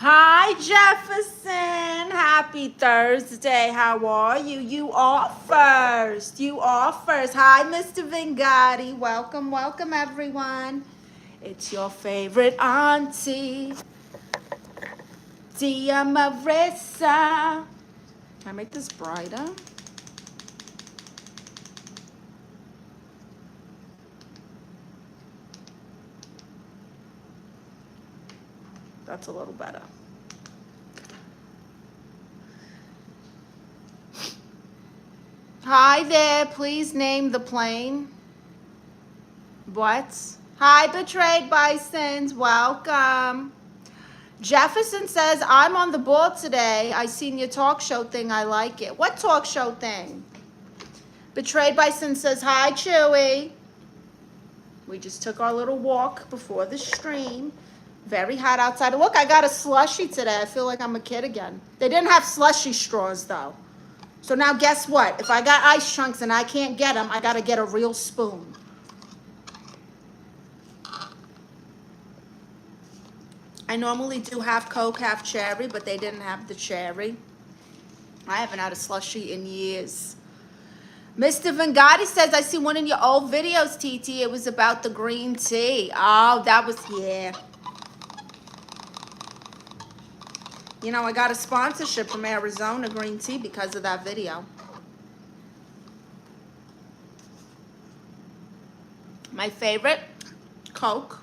Hi, Jefferson. Happy Thursday. How are you? You are first. You are first. Hi, Mr. Vingati. Welcome, welcome, everyone. It's your favorite auntie, Tia Marisa. Can I make this brighter? That's a little better. Hi there, please name the plane. What? Hi, Betrayed Bisons, welcome. Jefferson says, I'm on the ball today. I seen your talk show thing, I like it. What talk show thing? Betrayed Bison says, hi, Chewy. We just took our little walk before the stream. Very hot outside. Look, I got a slushie today. I feel like I'm a kid again. They didn't have slushie straws, though. So now guess what? If I got ice chunks and I can't get them, I got to get a real spoon. I normally do half Coke, half cherry, but they didn't have the cherry. I haven't had a slushie in years. Mr. Vangati says, I see one in your old videos, TT. It was about the green tea. Oh, that was, yeah. You know, I got a sponsorship from Arizona Green Tea because of that video. My favorite, Coke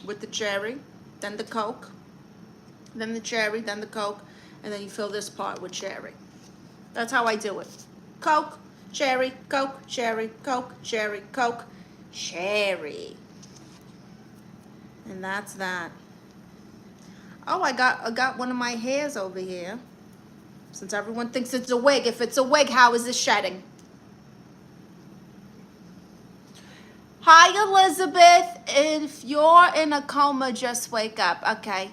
with the cherry, then the Coke, then the cherry, then the Coke, and then you fill this part with cherry. That's how I do it. Coke, cherry, Coke, cherry, Coke, cherry, Coke, cherry. And that's that. Oh, I got one of my hairs over here. Since everyone thinks it's a wig. If it's a wig, how is it shedding? Hi, Elizabeth. If you're in a coma, just wake up. Okay.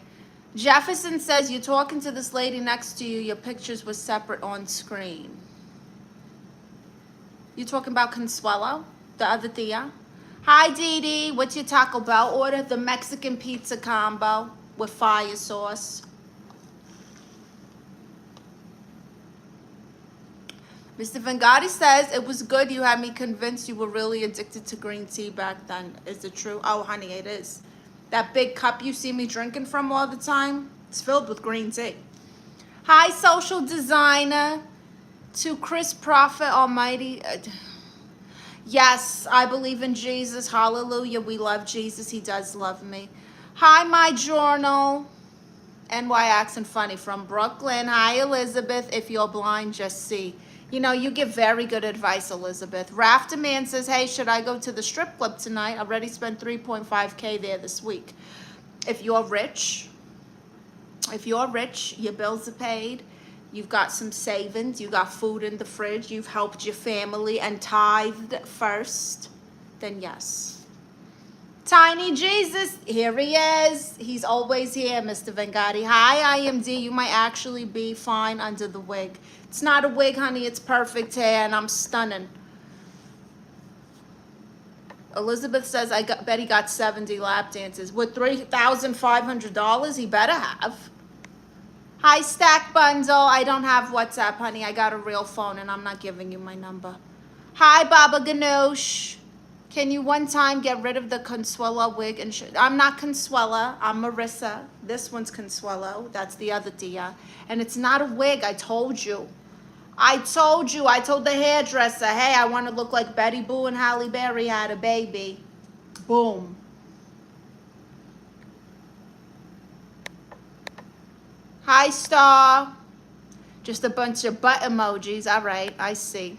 Jefferson says, you're talking to this lady next to you. Your pictures were separate on screen. You talking about Consuelo, the other Tia? Hi, Dee Dee. What's your Taco Bell order? The Mexican pizza combo with fire sauce. Mr. Vangati says, it was good. You had me convinced you were really addicted to green tea back then. Is it true? Oh, honey, it is. That big cup you see me drinking from all the time, it's filled with green tea. Hi, social designer. To Chris Prophet Almighty. Yes, I believe in Jesus. Hallelujah. We love Jesus. He does love me. Hi, my journal. NY accent funny from Brooklyn. Hi, Elizabeth. If you're blind, just see. You know, you give very good advice, Elizabeth. Rafter Man says, hey, should I go to the strip club tonight? I already spent 3.5K there this week. If you're rich, your bills are paid, you've got some savings, you got food in the fridge, you've helped your family and tithed first, then yes. Tiny Jesus, here he is. He's always here, Mr. Vangati. Hi, IMD. You might actually be fine under the wig. It's not a wig, honey. It's perfect hair, and I'm stunning. Elizabeth says, bet he got 70 lap dances. With $3,500, he better have. Hi, Stack Bundle. I don't have WhatsApp, honey. I got a real phone, and I'm not giving you my number. Hi, Baba Ganoush. Can you one time get rid of the Consuelo wig? And I'm not Consuela. I'm Marissa. This one's Consuelo. That's the other Tia. And it's not a wig. I told you. I told the hairdresser, hey, I want to look like Betty Boo and Halle Berry had a baby. Boom. Hi, Star. Just a bunch of butt emojis. All right, I see.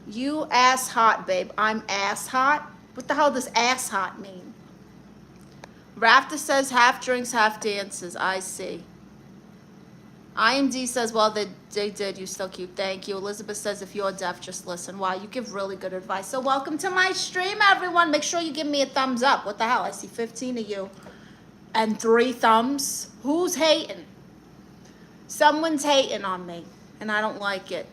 You ass hot, babe. I'm ass hot? What the hell does ass hot mean? Rafter says half drinks, half dances. I see. IMD says, well, they did. You still cute. Thank you. Elizabeth says, if you're deaf, just listen. Wow, you give really good advice. So welcome to my stream, everyone. Make sure you give me a thumbs up. What the hell? I see 15 of you. And 3 thumbs. Who's hating? Someone's hating on me. And I don't like it.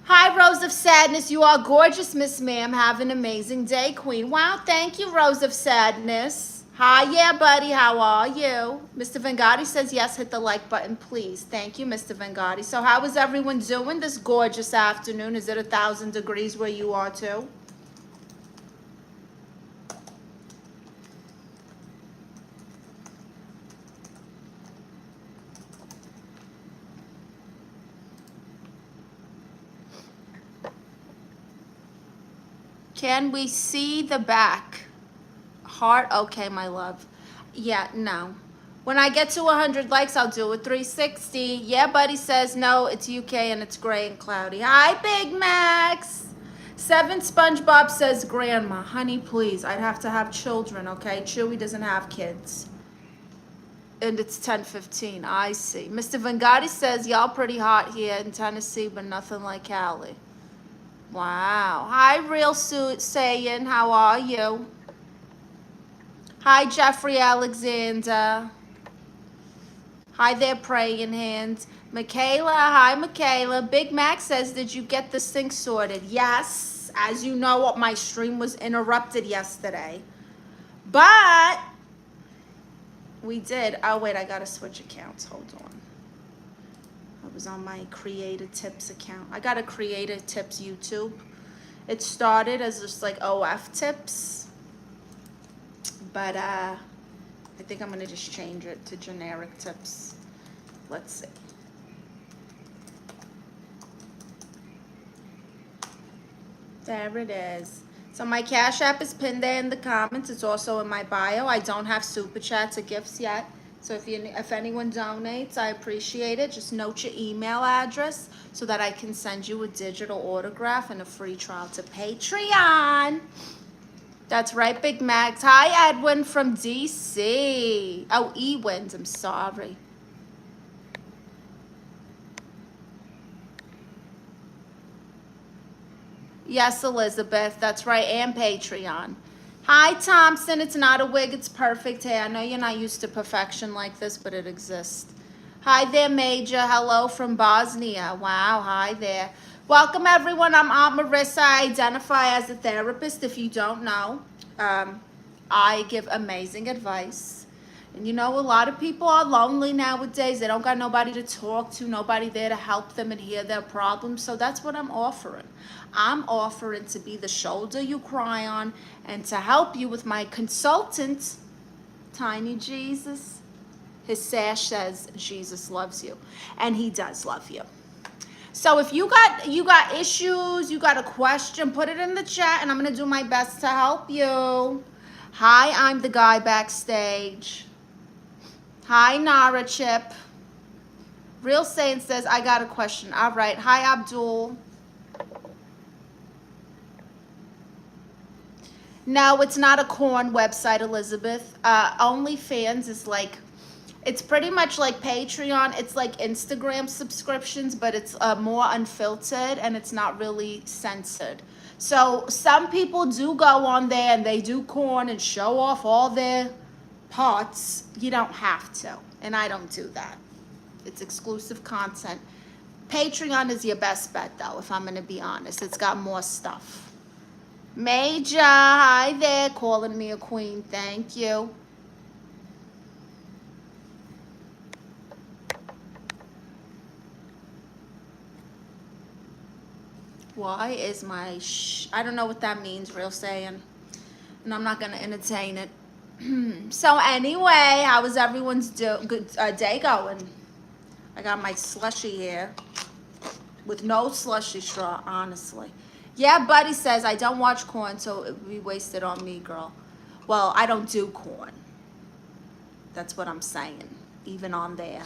Hi, Rose of Sadness. You are gorgeous, Miss Ma'am. Have an amazing day, Queen. Wow, thank you, Rose of Sadness. Hi, yeah, buddy. How are you? Mr. Vengotti says yes. Hit the like button, please. Thank you, Mr. Vengotti. So how is everyone doing this gorgeous afternoon? Is it 1,000 degrees where you are too? Can we see the back? Heart? Okay, my love. Yeah, no. When I get to 100 likes, I'll do a 360. Yeah, buddy says no, it's UK and it's gray and cloudy. Hi, Big Max. 7 SpongeBob says, Grandma, honey, please. I'd have to have children, okay? Chewy doesn't have kids. And it's 10:15. I see. Mr. Vengotti says, y'all pretty hot here in Tennessee, but nothing like Cali. Wow. Hi, Real Suit Saying. How are you? Hi, Jeffrey Alexander. Hi there, praying hands. Michaela, hi, Michaela. Big Mac says, did you get the sink sorted? Yes. As you know, my stream was interrupted yesterday. But we did. Oh, wait, I got to switch accounts. Hold on. I was on my Creative Tips account. I got a Creative Tips YouTube. It started as just like OF tips. But I think I'm going to just change it to generic tips. Let's see. There it is. So my Cash App is pinned there in the comments. It's also in my bio. I don't have Super Chats or gifts yet. So if anyone donates, I appreciate it. Just note your email address so that I can send you a digital autograph and a free trial to Patreon. That's right, Big Max. Hi, Edwin from DC. Oh, Ewins, I'm sorry. Yes, Elizabeth. That's right, and Patreon. Hi, Thompson. It's not a wig. It's perfect hair. I know you're not used to perfection like this, but it exists. Hi there, Major. Hello from Bosnia. Wow, hi there. Welcome, everyone. I'm Aunt Marissa. I identify as a therapist. If you don't know, I give amazing advice. And you know, a lot of people are lonely nowadays. They don't got nobody to talk to, nobody there to help them and hear their problems. So that's what I'm offering. I'm offering to be the shoulder you cry on and to help you with my consultant, Tiny Jesus. His sash says Jesus loves you, and he does love you. So if you got issues, you got a question, put it in the chat and I'm going to do my best to help you. Hi, I'm the guy backstage. Hi, Nara Chip. Real Saint says, I got a question. All right. Hi, Abdul. No, it's not a corn website, Elizabeth. OnlyFans is like, it's pretty much like Patreon. It's like Instagram subscriptions, but it's more unfiltered and it's not really censored. So some people do go on there and they do corn and show off all their parts. You don't have to, and I don't do that. It's exclusive content. Patreon is your best bet, though, if I'm going to be honest. It's got more stuff. Major, hi there, calling me a queen. Thank you. Why is my I don't know what that means, Real saying, and I'm not going to entertain it. So anyway, how was everyone's day going? I got my slushy here with no slushy straw, honestly. Yeah, Buddy says, I don't watch corn, so it would be wasted on me, girl. Well, I don't do corn. That's what I'm saying, even on there.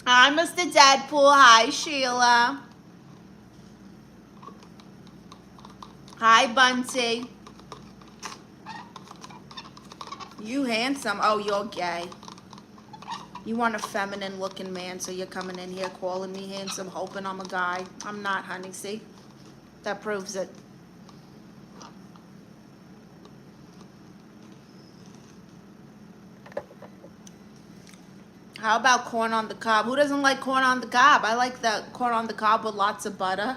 Hi, Mr. Deadpool. Hi, Sheila. Hi, Bunty. You handsome. Oh, you're gay. You want a feminine looking man, so you're coming in here calling me handsome, hoping I'm a guy. I'm not, honey. See? That proves it. How about corn on the cob? Who doesn't like corn on the cob? I like the corn on the cob with lots of butter.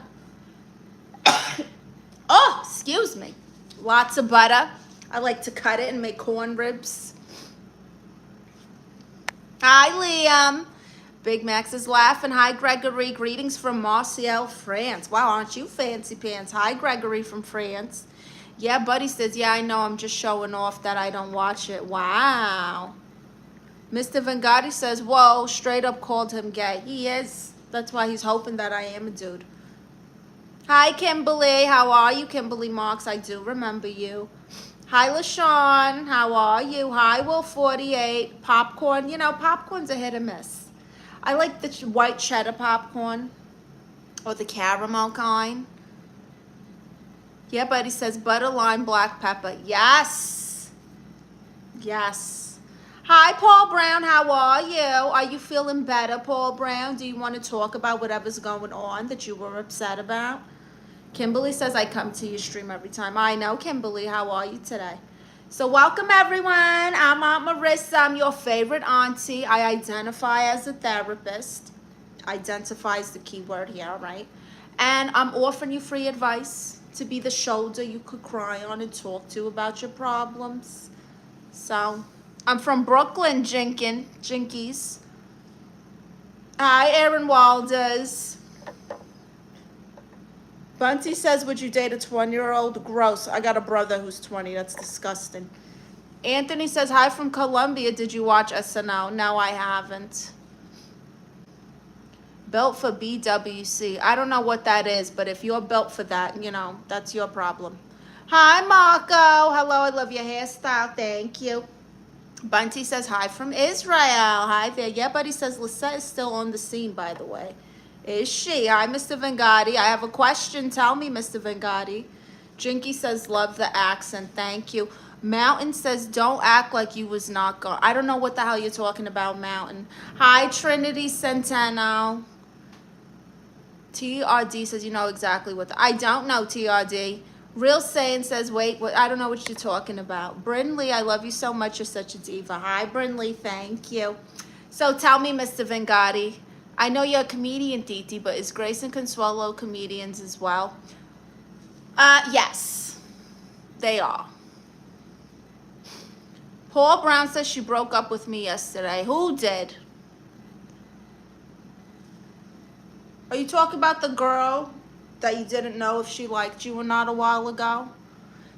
Excuse me. Lots of butter. I like to cut it and make corn ribs. Hi, Liam. Big Max is laughing. Hi, Gregory. Greetings from Marseille, France. Wow, aren't you fancy pants? Hi, Gregory from France. Yeah, Buddy says, yeah, I know. I'm just showing off that I don't watch it. Wow. Mr. Vangati says, whoa, straight up called him gay. He is. That's why he's hoping that I am a dude. Hi, Kimberly. How are you, Kimberly Marks? I do remember you. Hi, LaShawn. How are you? Hi, Will48. Popcorn. You know, popcorn's a hit or miss. I like the white cheddar popcorn or the caramel kind. Yeah, Buddy says butter, lime, black pepper. Yes. Yes. Hi, Paul Brown. How are you? Are you feeling better, Paul Brown? Do you want to talk about whatever's going on that you were upset about? Kimberly says, I come to your stream every time. I know, Kimberly. How are you today? So welcome, everyone. I'm Aunt Marissa. I'm your favorite auntie. I identify as a therapist. Identify is the key word here, right? And I'm offering you free advice to be the shoulder you could cry on and talk to about your problems. So, I'm from Brooklyn, Jinkies. Hi, Aaron Walders. Bunty says, would you date a 20-year-old? Gross. I got a brother who's 20. That's disgusting. Anthony says, hi from Colombia. Did you watch SNL? No, I haven't. Built for BWC. I don't know what that is, but if you're built for that, you know, that's your problem. Hi, Marco. Hello, I love your hairstyle. Thank you. Bunty says, hi from Israel. Hi there. Yeah, Buddy says, Lisette is still on the scene, by the way. Is she? Hi, Mr. Vangati. I have a question. Tell me, Mr. Vangati. Jinky says, love the accent. Thank you. Mountain says, don't act like you was not gone. I don't know what the hell you're talking about, Mountain. Hi, Trinity Centeno. TRD says, you know exactly what I don't know, TRD. Real Saiyan says, wait, what? I don't know what you're talking about. Brinley, I love you so much. You're such a diva. Hi, Brinley. Thank you. So tell me, Mr. Vangati. I know you're a comedian, Titi, but is Grace and Consuelo comedians as well? Yes. They are. Paul Brown says she broke up with me yesterday. Who did? Are you talking about the girl that you didn't know if she liked you or not a while ago?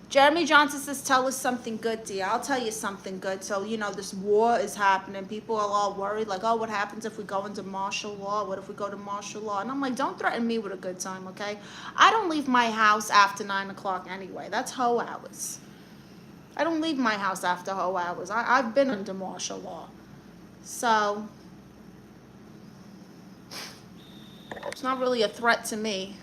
Jeremy Johnson says, tell us something good, dear. I'll tell you something good. So, you know, this war is happening. People are all worried, like, oh, what happens if we go into martial law? What if we go to martial law? And I'm like, don't threaten me with a good time, okay? I don't leave my house after 9 o'clock anyway. That's hoe hours. I don't leave my house after hoe hours. I've been under martial law. So it's not really a threat to me.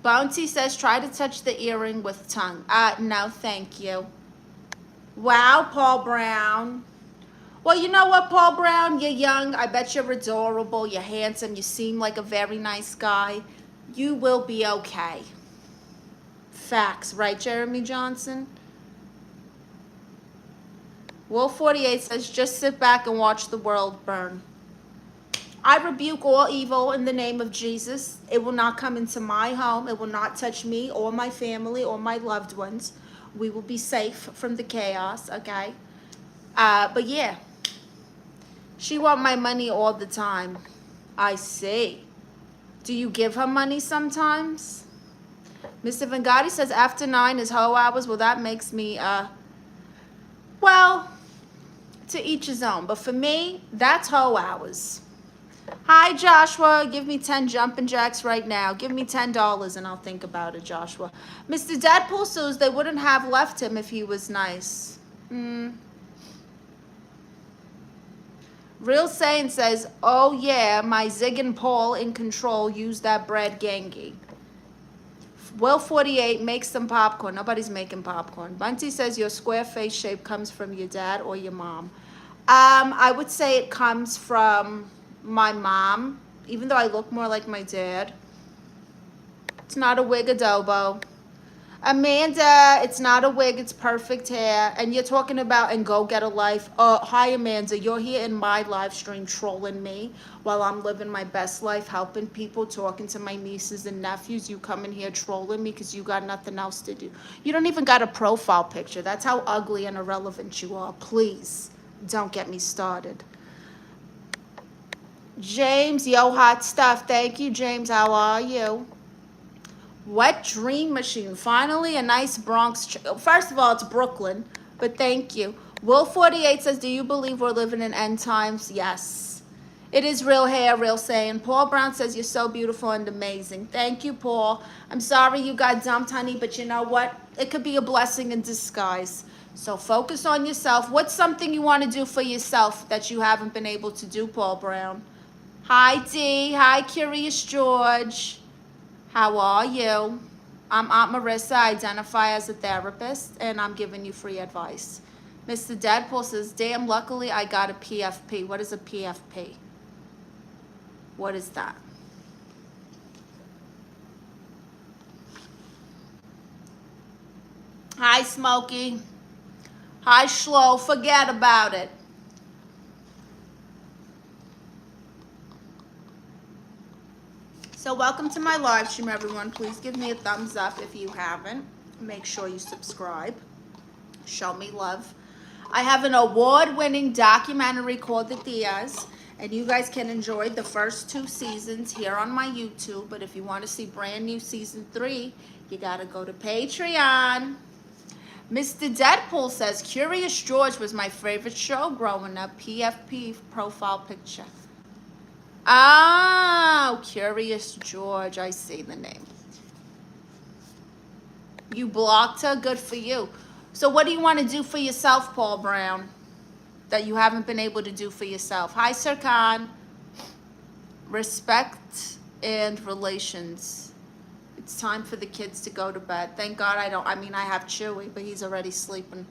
Bounty says, try to touch the earring with tongue. No, thank you. Wow, Paul Brown. Well, you know what, Paul Brown? You're young. I bet you're adorable. You're handsome. You seem like a very nice guy. You will be okay. Facts, right, Jeremy Johnson? Will48 says, just sit back and watch the world burn. I rebuke all evil in the name of Jesus. It will not come into my home. It will not touch me or my family or my loved ones. We will be safe from the chaos, okay? But yeah, she want my money all the time. I see. Do you give her money sometimes? Mr. Vangati says, after 9 is hoe hours. Well, that makes me, well, to each his own. But for me, that's hoe hours. Hi, Joshua. Give me 10 jumping jacks right now. Give me $10 and I'll think about it, Joshua. Mr. Deadpool says they wouldn't have left him if he was nice. Real Saiyan says, oh yeah, my Zig and Paul in control use that bread gangy. Will48 makes some popcorn. Nobody's making popcorn. Bunty says your square face shape comes from your dad or your mom. I would say it comes from my mom, even though I look more like my dad. It's not a wig adobo. Amanda, it's not a wig, it's perfect hair. And you're talking about and go get a life. Hi, Amanda, you're here in my live stream trolling me while I'm living my best life, helping people, talking to my nieces and nephews. You come in here trolling me because you got nothing else to do. You don't even got a profile picture. That's how ugly and irrelevant you are. Please, don't get me started. James, yo, hot stuff. Thank you, James. How are you? Wet Dream Machine. Finally, a nice Bronx. First of all, it's Brooklyn, but thank you. Will 48 says, do you believe we're living in end times? Yes. It is real hair, real saying. Paul Brown says, you're so beautiful and amazing. Thank you, Paul. I'm sorry you got dumped, honey, but you know what? It could be a blessing in disguise. So focus on yourself. What's something you want to do for yourself that you haven't been able to do, Paul Brown? Hi, Dee. Hi, Curious George. How are you? I'm Aunt Marissa, I identify as a therapist, and I'm giving you free advice. Mr. Deadpool says, damn, luckily I got a PFP. What is a PFP? What is that? Hi, Smokey. Hi, Schlo. Forget about it. So welcome to my live stream, everyone. Please give me a thumbs up if you haven't. Make sure you subscribe. Show me love. I have an award-winning documentary called The Tias, and you guys can enjoy the first 2 seasons here on my YouTube. But if you want to see brand new season 3, you got to go to Patreon. Mr. Deadpool says, Curious George was my favorite show growing up. PFP profile picture. Oh, Curious George. I see the name. You blocked her? Good for you. So what do you want to do for yourself, Paul Brown, that you haven't been able to do for yourself? Hi, Sir Khan. Respect and relations. It's time for the kids to go to bed. Thank God I have Chewy, but he's already sleeping.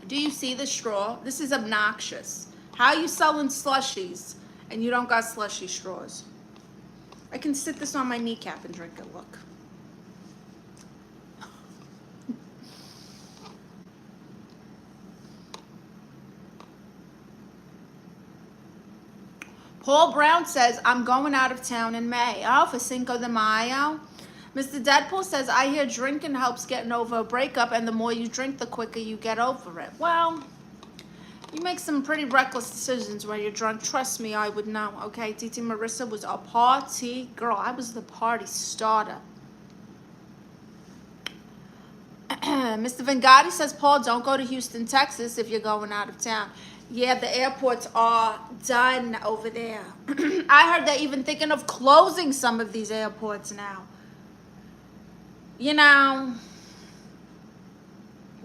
Do you see the straw? This is obnoxious. How are you selling slushies and you don't got slushy straws? I can sit this on my kneecap and drink it, look. Paul Brown says, I'm going out of town in May. Oh, for Cinco de Mayo. Mr. Deadpool says, I hear drinking helps getting over a breakup, and the more you drink, the quicker you get over it. Well, you make some pretty reckless decisions when you're drunk. Trust me, I would know, okay? Tita Marissa was a party girl. I was the party starter. Mr. Vengati says, Paul, don't go to Houston, Texas if you're going out of town. Yeah, the airports are done over there. I heard they're even thinking of closing some of these airports now. You know,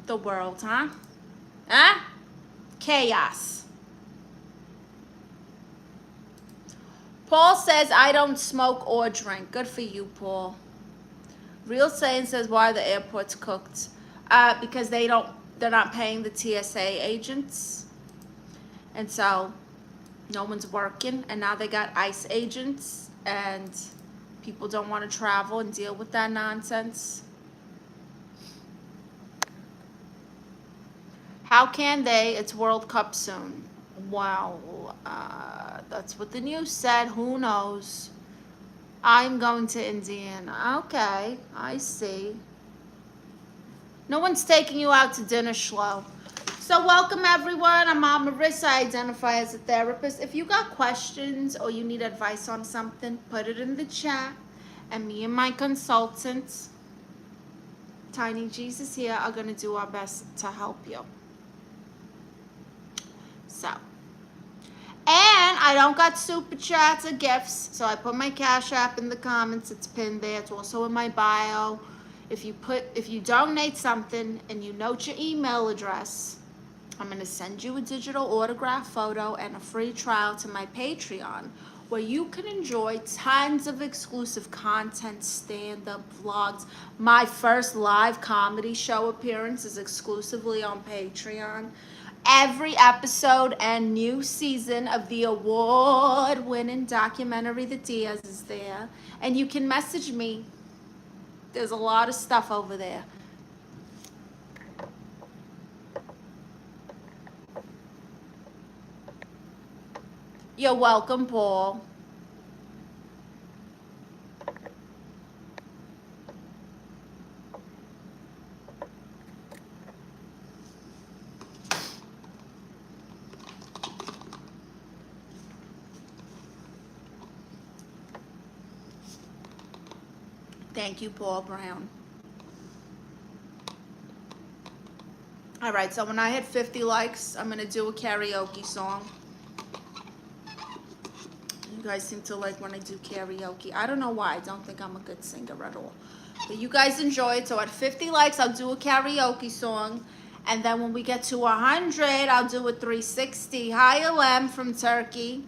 the world, huh? Huh? Chaos. Paul says, I don't smoke or drink. Good for you, Paul. Real Saiyan says, why are the airports cooked? Because they're not paying the TSA agents. And so no one's working. And now they got ICE agents and people don't want to travel and deal with that nonsense. How can they? It's World Cup soon. Wow. That's what the news said. Who knows? I'm going to Indiana. Okay, I see. No one's taking you out to dinner, Schlo. So welcome, everyone. I'm Aunt Marissa. I identify as a therapist. If you got questions or you need advice on something, put it in the chat. And me and my consultant, Tiny Jesus here, are going to do our best to help you. So, and I don't got super chats or gifts, so I put my Cash App in the comments. It's pinned there. It's also in my bio. If you donate something and you note your email address, I'm going to send you a digital autograph photo and a free trial to my Patreon, where you can enjoy tons of exclusive content, stand-up vlogs. My first live comedy show appearance is exclusively on Patreon. Every episode and new season of the award-winning documentary The Diaz is there. And you can message me. There's a lot of stuff over there. You're welcome, Paul. Thank you, Paul Brown. All right, so when I hit 50 likes, I'm going to do a karaoke song. You guys seem to like when I do karaoke. I don't know why. I don't think I'm a good singer at all. But you guys enjoy it. So at 50 likes, I'll do a karaoke song. And then when we get to 100, I'll do a 360. Hi, Alem from Turkey.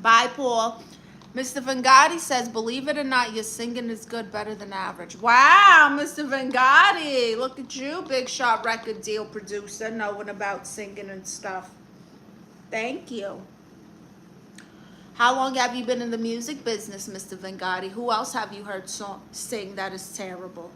Bye, Paul. Mr. Vangati says, believe it or not, your singing is good, better than average. Wow, Mr. Vangati. Look at you, big shot record deal producer, knowing about singing and stuff. Thank you. How long have you been in the music business, Mr. Vangati? Who else have you heard sing that is terrible?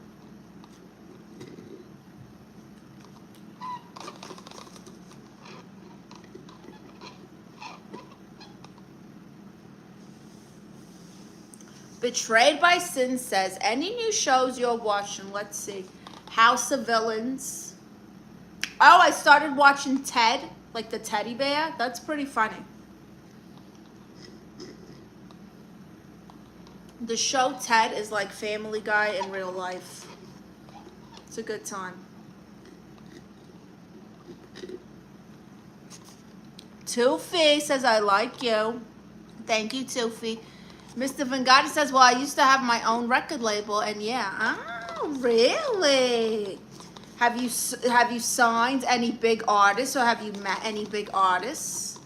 Betrayed by Sin says, any new shows you're watching? Let's see. House of Villains. Oh, I started watching Ted, like the teddy bear. That's pretty funny. The show Ted is like Family Guy in real life. It's a good time. Toofy says, I like you. Thank you, Toofy. Mr. Vangati says, well, I used to have my own record label, and yeah. Oh, really? Have you signed any big artists, or have you met any big artists?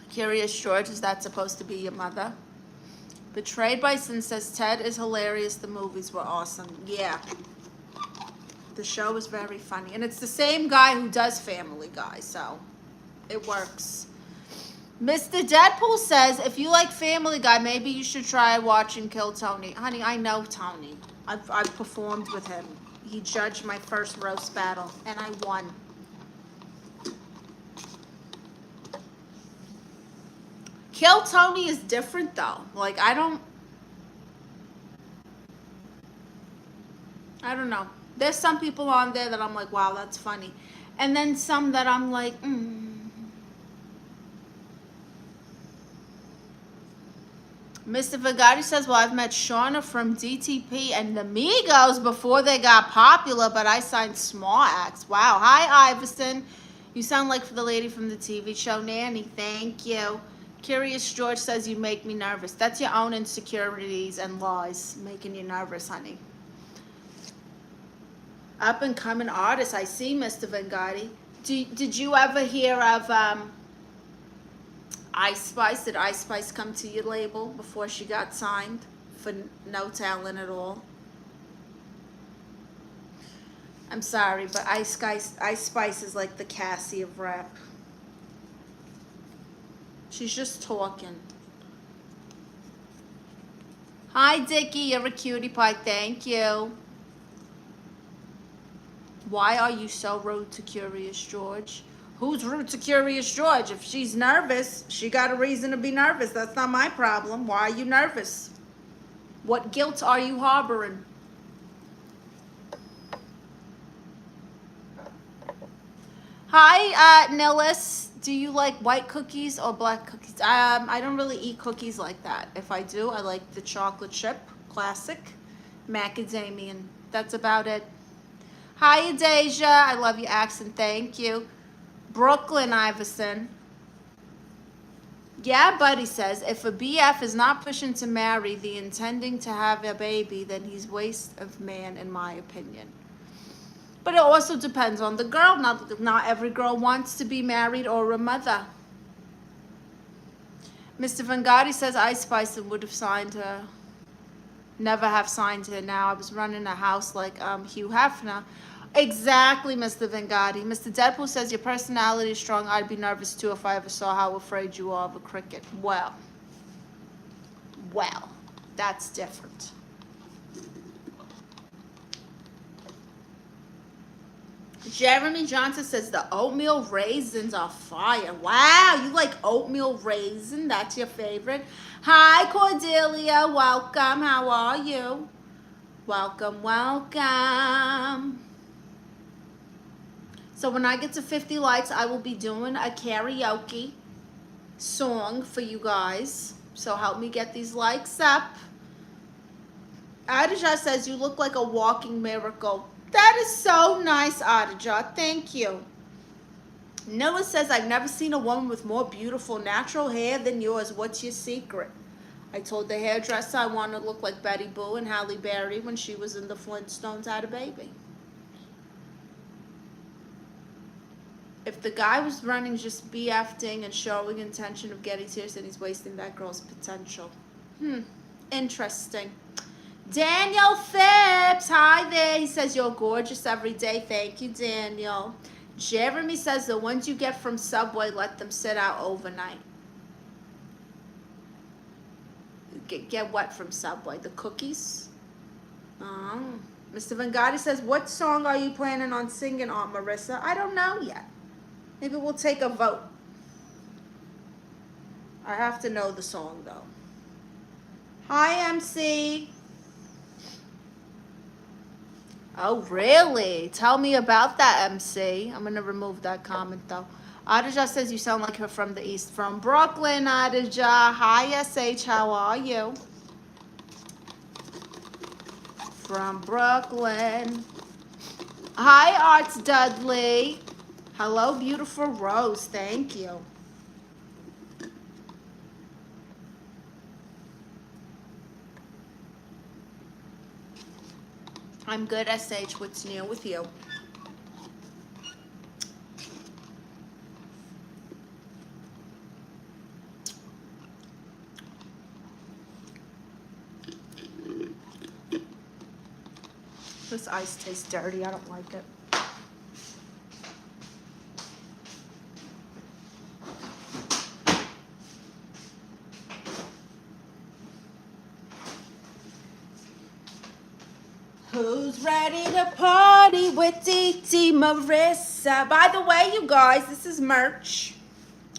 Curious George, is that supposed to be your mother? Betrayed by Sin says, Ted is hilarious. The movies were awesome. Yeah. The show is very funny. And it's the same guy who does Family Guy, so it works. Mr. Deadpool says, if you like Family Guy, maybe you should try watching Kill Tony. Honey, I know Tony. I've performed with him. He judged my first roast battle, and I won. Kill Tony is different, though. Like, I don't know. There's some people on there that I'm like, wow, that's funny. And then some that I'm like, Mr. Vagati says, well, I've met Shauna from DTP and the Migos before they got popular, but I signed small acts. Wow. Hi, Iverson. You sound like the lady from the TV show Nanny. Thank you. Curious George says, you make me nervous. That's your own insecurities and lies making you nervous, honey. Up and coming artist, I see, Mr. Vangati. Did you ever hear of Ice Spice? Did Ice Spice come to your label before she got signed for no talent at all? I'm sorry, but Ice Spice is like the Cassie of rap. She's just talking. Hi, Dickie. You're a cutie pie. Thank you. Why are you so rude to Curious George? Who's rude to Curious George? If she's nervous, she got a reason to be nervous. That's not my problem. Why are you nervous? What guilt are you harboring? Hi, Nillis. Do you like white cookies or black cookies? I don't really eat cookies like that. If I do, I like the chocolate chip, classic, macadamia that's about it. Hi, Deja. I love your accent. Thank you. Brooklyn Iverson. Yeah, Buddy says, if a BF is not pushing to marry the intending to have a baby, then he's waste of man, in my opinion. But it also depends on the girl. Not every girl wants to be married or a mother. Mr. Vangati says, Ice Spice would have signed her. Never have signed her now. I was running a house like Hugh Hefner. Exactly, Mr. Vangati. Mr. Deadpool says, your personality is strong. I'd be nervous too if I ever saw how afraid you are of a cricket. Well, that's different. Jeremy Johnson says, the oatmeal raisins are fire. Wow, you like oatmeal raisin? That's your favorite? Hi, Cordelia. Welcome. How are you? Welcome, welcome. So when I get to 50 likes, I will be doing a karaoke song for you guys. So help me get these likes up. Adija says, you look like a walking miracle. That is so nice, Adija. Thank you. Noah says, I've never seen a woman with more beautiful natural hair than yours. What's your secret? I told the hairdresser I want to look like Betty Boo and Halle Berry when she was in the Flintstones, had a baby. If the guy was running just BFing and showing intention of getting serious, then he's wasting that girl's potential. Interesting. Daniel Phipps, hi there. He says, you're gorgeous every day. Thank you, Daniel. Jeremy says, the ones you get from Subway, let them sit out overnight. Get what from Subway? The cookies? Oh. Mr. Vangati says, what song are you planning on singing, Aunt Marissa? I don't know yet. Maybe we'll take a vote. I have to know the song, though. Hi, MC. Oh, really? Tell me about that, MC. I'm going to remove that comment, though. Adija says you sound like her from the East. From Brooklyn, Adija. Hi, SH. How are you? From Brooklyn. Hi, Arts Dudley. Hello, beautiful Rose. Thank you. I'm good, SH. What's new with you? This ice tastes dirty. I don't like it. Who's ready to party with Tía Marisa? By the way, you guys, this is merch.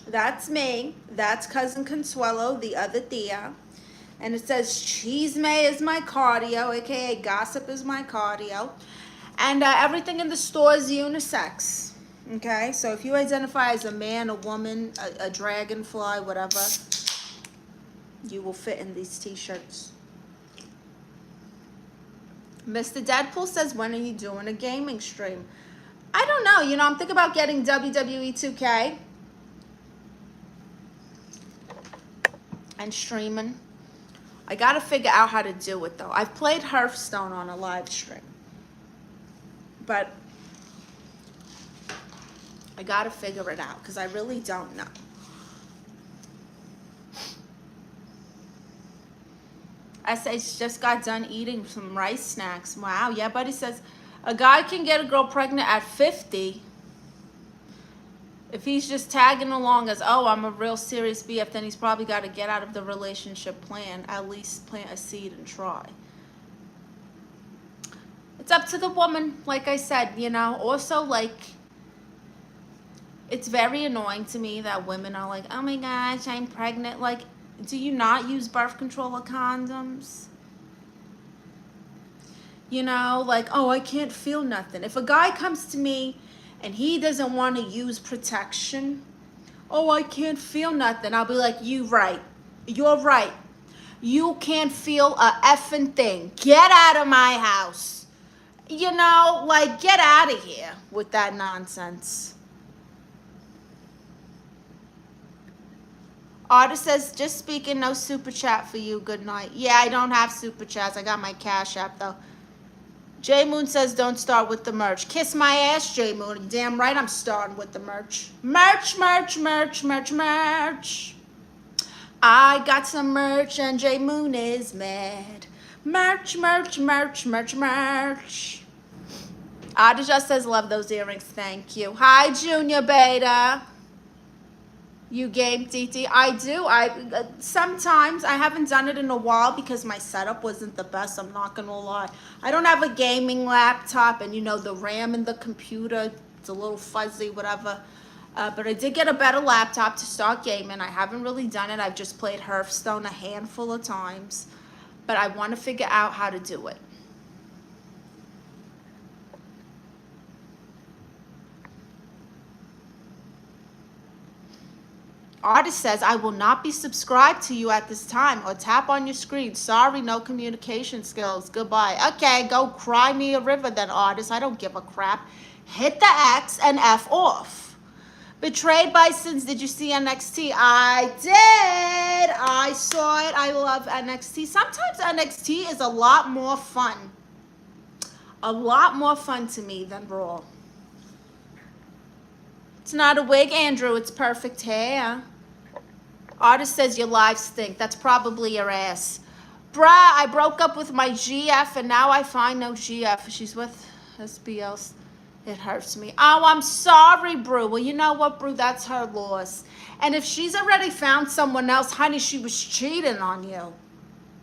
That's me. That's Cousin Consuelo, the other Tia. And it says, Chisme is my cardio, aka gossip is my cardio. And everything in the store is unisex. Okay, so if you identify as a man, a woman, a dragonfly, whatever, you will fit in these t-shirts. Mr. Deadpool says, when are you doing a gaming stream? I don't know. You know, I'm thinking about getting WWE 2K and streaming. I got to figure out how to do it, though. I've played Hearthstone on a live stream. But I got to figure it out because I really don't know. SH just got done eating some rice snacks. Wow. Yeah, buddy says, a guy can get a girl pregnant at 50 if he's just tagging along as, oh, I'm a real serious BF, then he's probably got to get out of the relationship plan, at least plant a seed and try. It's up to the woman, like I said, you know. Also, like, it's very annoying to me that women are like, oh my gosh, I'm pregnant. Like, do you not use birth control or condoms? You know, like, oh, I can't feel nothing. If a guy comes to me and he doesn't want to use protection, oh, I can't feel nothing, I'll be like, you right. You're right. You can't feel a effing thing. Get out of my house. You know, like, get out of here with that nonsense. Artist says, just speaking, no super chat for you. Good night. Yeah, I don't have super chats. I got my Cash App, though. J Moon says, don't start with the merch. Kiss my ass, J Moon. Damn right I'm starting with the merch. Merch, merch, merch, merch, merch. I got some merch and J Moon is mad. Merch, merch, merch, merch, merch. Ada just says, love those earrings. Thank you. Hi, Junior Beta. You game, DT? I do. Sometimes I haven't done it in a while because my setup wasn't the best. I'm not gonna lie. I don't have a gaming laptop, and you know the RAM in the computer, it's a little fuzzy, whatever. But I did get a better laptop to start gaming. I haven't really done it. I've just played Hearthstone a handful of times, but I want to figure out how to do it. Artist says, I will not be subscribed to you at this time, or tap on your screen. Sorry, no communication skills. Goodbye. Okay, go cry me a river then, artist. I don't give a crap. Hit the X and F off. Betrayed by Sins. Did you see NXT? I did. I saw it. I love NXT. Sometimes NXT is a lot more fun. A lot more fun to me than Raw. It's not a wig, Andrew. It's perfect hair. Artist says your lives stink. That's probably your ass. Bruh, I broke up with my GF and now I find no GF. She's with SBLs. It hurts me. Oh, I'm sorry, Brew. Well, you know what, Brew? That's her loss. And if she's already found someone else, honey, she was cheating on you.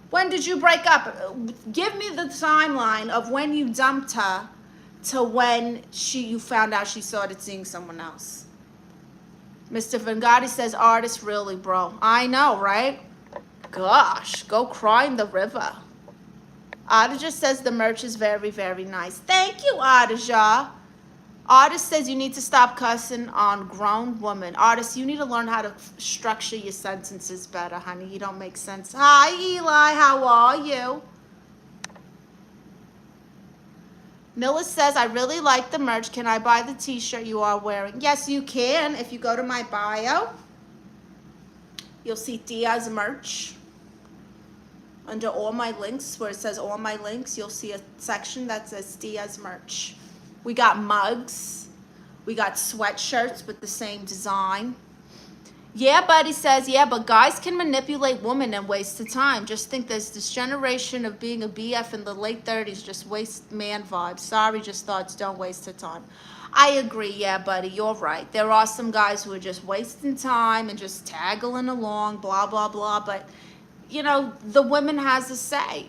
When did you break up? Give me the timeline of when you dumped her to when you found out she started seeing someone else. Mr. Vangati says, artist, really, bro. I know, right? Gosh, go cry in the river. Adija says the merch is very, very nice. Thank you, Adija. Artist says you need to stop cussing on grown women. Artist, you need to learn how to structure your sentences better, honey. You don't make sense. Hi, Eli. How are you? Nilla says, I really like the merch. Can I buy the t-shirt you are wearing? Yes, you can. If you go to my bio, you'll see Tia's merch. Under all my links, where it says all my links, you'll see a section that says Tia's merch. We got mugs. We got sweatshirts with the same design. Yeah, Buddy says, yeah, but guys can manipulate women and waste the time. Just think there's this generation of being a BF in the late 30s, just waste man vibes. Sorry, just thoughts, don't waste the time. I agree, yeah, Buddy, you're right. There are some guys who are just wasting time and just tagging along, blah, blah, blah. But, you know, the woman has a say.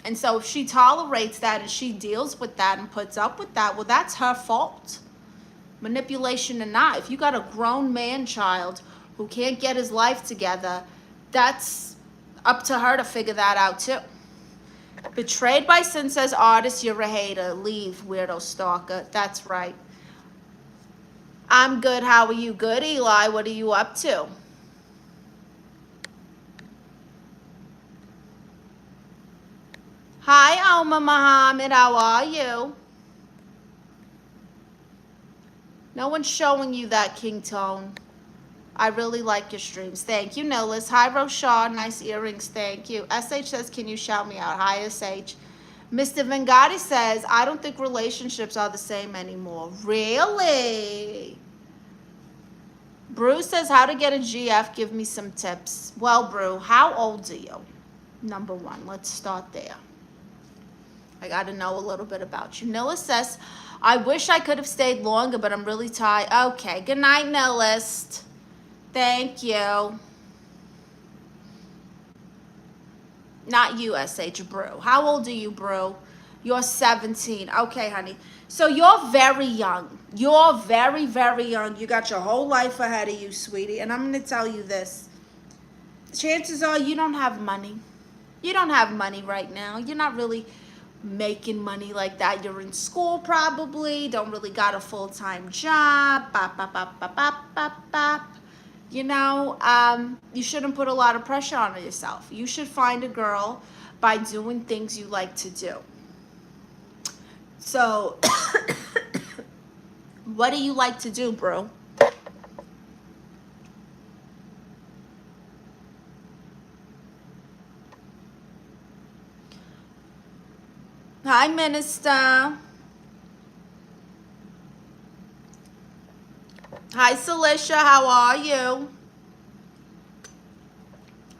And so if she tolerates that and she deals with that and puts up with that, well, that's her fault. Manipulation or not. If you got a grown man child who can't get his life together, that's up to her to figure that out too. Betrayed by Sin says, artist, you're a hater. Leave, weirdo stalker. That's right. I'm good. How are you? Good, Eli. What are you up to? Hi, Oma Muhammad. How are you? No one's showing you that, King Tone. I really like your streams. Thank you, Nillis. Hi, Roshan. Nice earrings. Thank you. SH says, can you shout me out? Hi, SH. Mr. Vangati says, I don't think relationships are the same anymore. Really? Brew says, how to get a GF? Give me some tips. Well, Brew, how old are you? Number one. Let's start there. I got to know a little bit about you. Nillis says, I wish I could have stayed longer, but I'm really tired. Okay. Good night, Nillis. Thank you. Not you, SH, Brew. How old are you, Brew? You're 17. Okay, honey. So you're very young. You're very, very young. You got your whole life ahead of you, sweetie. And I'm going to tell you this. Chances are you don't have money. You don't have money right now. You're not really making money like that. You're in school probably. Don't really got a full-time job. Bop, bop, bop, bop, bop, bop, bop. You know, you shouldn't put a lot of pressure on yourself. You should find a girl by doing things you like to do. So, what do you like to do, bro? Hi, Minister. Hi, Celicia. How are you?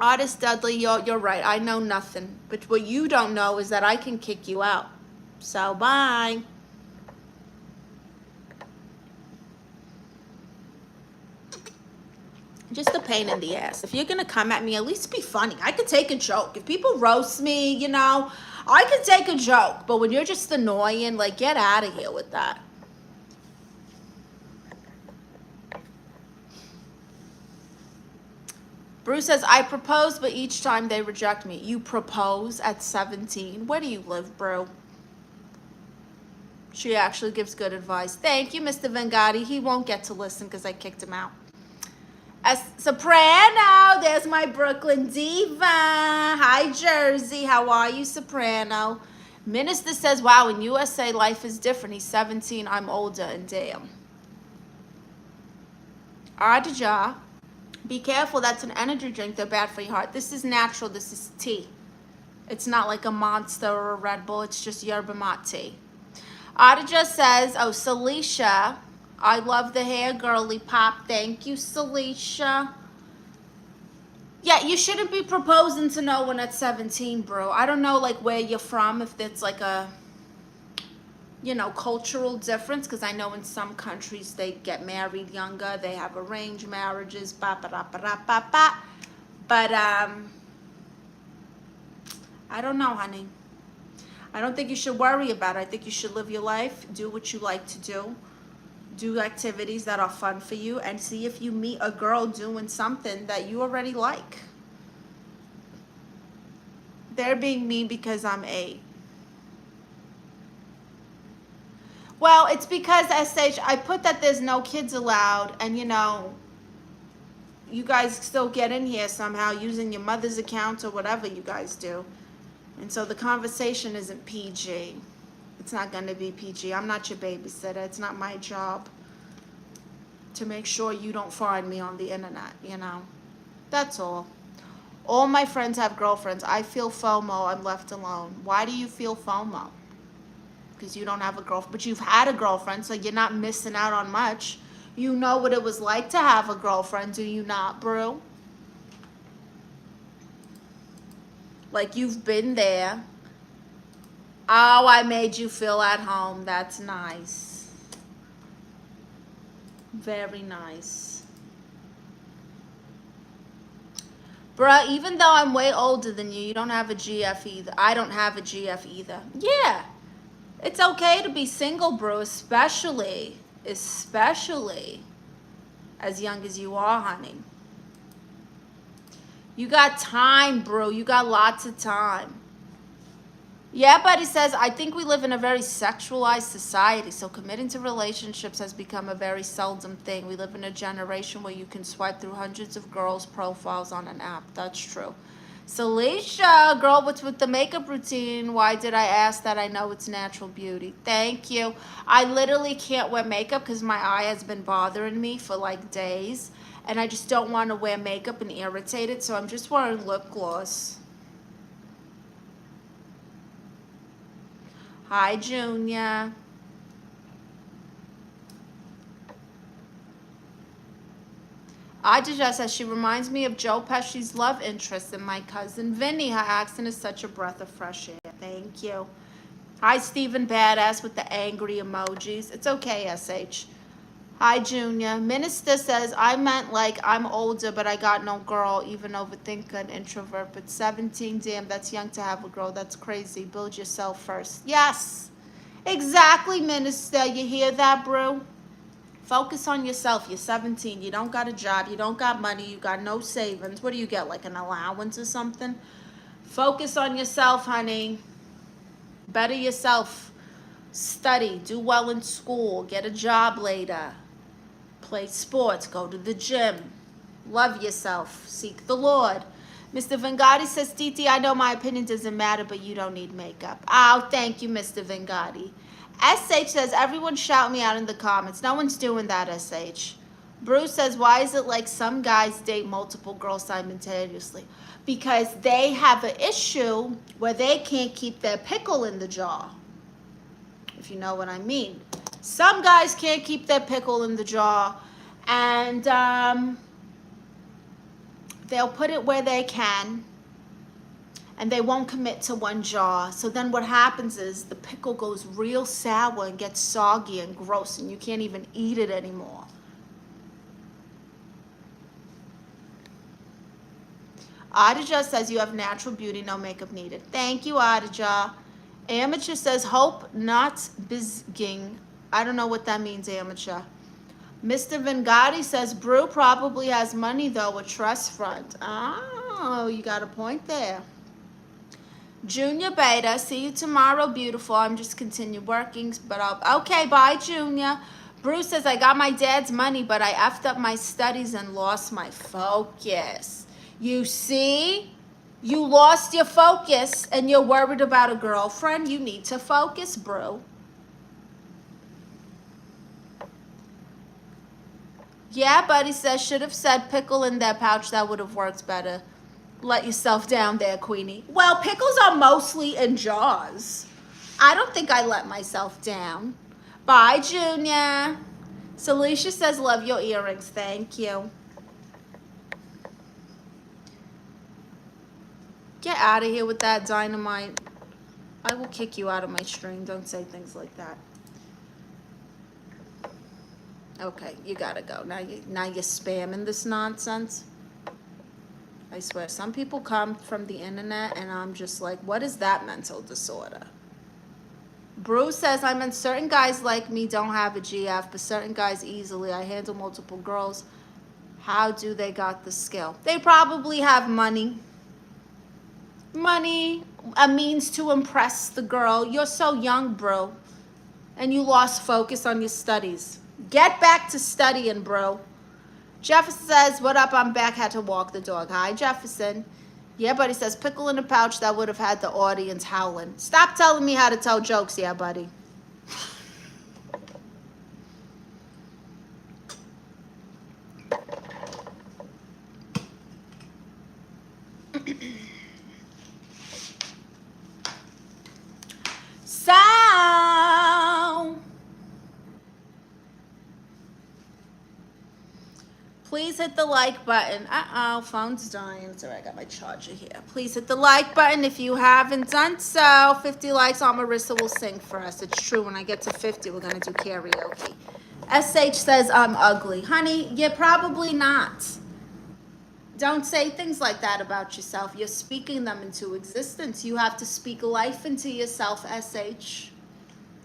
Artist Dudley, you're right. I know nothing. But what you don't know is that I can kick you out. So, bye. Just a pain in the ass. If you're going to come at me, at least be funny. I could take a joke. If people roast me, you know, I could take a joke. But when you're just annoying, like, get out of here with that. Bruce says, I propose, but each time they reject me. You propose at 17? Where do you live, bro? She actually gives good advice. Thank you, Mr. Vengati. He won't get to listen because I kicked him out. Soprano, there's my Brooklyn diva. Hi, Jersey. How are you, Soprano? Minister says, wow, in USA, life is different. He's 17. I'm older, and damn. Ardija, be careful. That's an energy drink. They're bad for your heart. This is natural. This is tea. It's not like a Monster or a Red Bull. It's just yerba mate tea. Ardija says, oh, Celicia, I love the hair, girly pop. Thank you, Celicia. Yeah, you shouldn't be proposing to no one at 17, bro. I don't know, like, where you're from, if it's like a, you know, cultural difference, because I know in some countries they get married younger. They have arranged marriages, ba-ba-da-ba-da-ba-ba. But, I don't know, honey. I don't think you should worry about it. I think you should live your life, do what you like to do. Do activities that are fun for you, and see if you meet a girl doing something that you already like. They're being mean because I'm 8. Well, it's because, SH, I put that there's no kids allowed, and, you know, you guys still get in here somehow using your mother's account or whatever you guys do. And so the conversation isn't PG. It's not going to be PG. I'm not your babysitter. It's not my job to make sure you don't find me on the internet, you know. That's all. All my friends have girlfriends. I feel FOMO. I'm left alone. Why do you feel FOMO? Because you don't have a girlfriend. But you've had a girlfriend, so you're not missing out on much. You know what it was like to have a girlfriend, do you not, bro? Like, you've been there. Oh, I made you feel at home. That's nice. Very nice. Bruh, even though I'm way older than you, you don't have a GF either. I don't have a GF either. Yeah. It's okay to be single, bro, especially as young as you are, honey. You got time, bro. You got lots of time. Yeah, but he says, I think we live in a very sexualized society, so committing to relationships has become a very seldom thing. We live in a generation where you can swipe through hundreds of girls' profiles on an app. That's true. Celicia, girl, what's with the makeup routine? Why did I ask that? I know it's natural beauty. Thank you. I literally can't wear makeup because my eye has been bothering me for like days, and I just don't want to wear makeup and irritate it, so I'm just wearing lip gloss. Hi, Junior. Adija says, she reminds me of Joe Pesci's love interest and my cousin Vinny. Her accent is such a breath of fresh air. Thank you. Hi, Stephen Badass with the angry emojis. It's okay, SH. Hi, Junior. Minister says, I meant like I'm older, but I got no girl, even overthinker and introvert. But 17, damn, that's young to have a girl. That's crazy. Build yourself first. Yes, exactly, Minister. You hear that, bro? Focus on yourself. You're 17. You don't got a job. You don't got money. You got no savings. What do you get, like an allowance or something? Focus on yourself, honey. Better yourself. Study. Do well in school. Get a job later. Play sports, go to the gym, love yourself, seek the Lord. Mr. Vengati says, Titi, I know my opinion doesn't matter, but you don't need makeup. Oh, thank you, Mr. Vengati. SH says, everyone shout me out in the comments. No one's doing that, SH. Bruce says, why is it like some guys date multiple girls simultaneously? Because they have an issue where they can't keep their pickle in the jar, if you know what I mean. Some guys can't keep their pickle in the jar, and they'll put it where they can, and they won't commit to one jar. So then what happens is the pickle goes real sour and gets soggy and gross, and you can't even eat it anymore. Adija says you have natural beauty, no makeup needed. Thank you, Adija. Amateur says hope not bizging. I don't know what that means, Amateur. Mr. Vengati says Brew probably has money though, a trust fund. Oh, you got a point there. Junior Beta, see you tomorrow, beautiful. I'm just continue working, but okay, bye, Junior. Bruce says, I got my dad's money, but I effed up my studies and lost my focus. You see? You lost your focus and you're worried about a girlfriend. You need to focus, Brew. Yeah, Buddy says, should have said pickle in their pouch. That would have worked better. Let yourself down there, Queenie. Well, pickles are mostly in jars. I don't think I let myself down. Bye, Junior. Celicia says, love your earrings. Thank you. Get out of here with that dynamite. I will kick you out of my stream. Don't say things like that. Okay, you gotta go. Now you're spamming this nonsense. I swear, some people come from the internet and I'm just like, what is that mental disorder? Bruce says, I mean, certain guys like me don't have a GF, but certain guys easily. I handle multiple girls. How do they got the skill? They probably have money. Money, a means to impress the girl. You're so young, bro, and you lost focus on your studies. Get back to studying, bro. Jefferson says, what up? I'm back. Had to walk the dog. Hi, Jefferson. Yeah, buddy says, pickle in a pouch. That would have had the audience howling. Stop telling me how to tell jokes, yeah, buddy. So, please hit the like button. Uh-oh, phone's dying. It's all right, I got my charger here. Please hit the like button if you haven't done so. 50 likes, Aunt Marissa will sing for us. It's true, when I get to 50, we're going to do karaoke. SH says I'm ugly. Honey, you're probably not. Don't say things like that about yourself. You're speaking them into existence. You have to speak life into yourself, SH.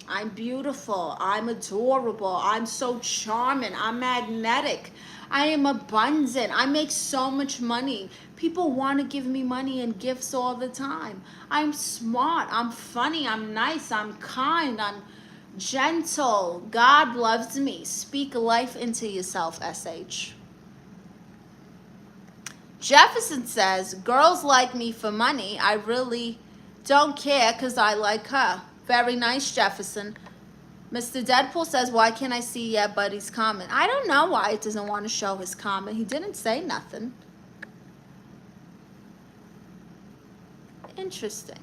I'm beautiful. I'm adorable. I'm so charming. I'm magnetic. I am abundant. I make so much money. People want to give me money and gifts all the time. I'm smart. I'm funny. I'm nice. I'm kind. I'm gentle. God loves me. Speak life into yourself, SH. Jefferson says, girls like me for money. I really don't care because I like her. Very nice, Jefferson. Mr. Deadpool says, why can't I see yeah, Buddy's comment? I don't know why it doesn't want to show his comment. He didn't say nothing. Interesting.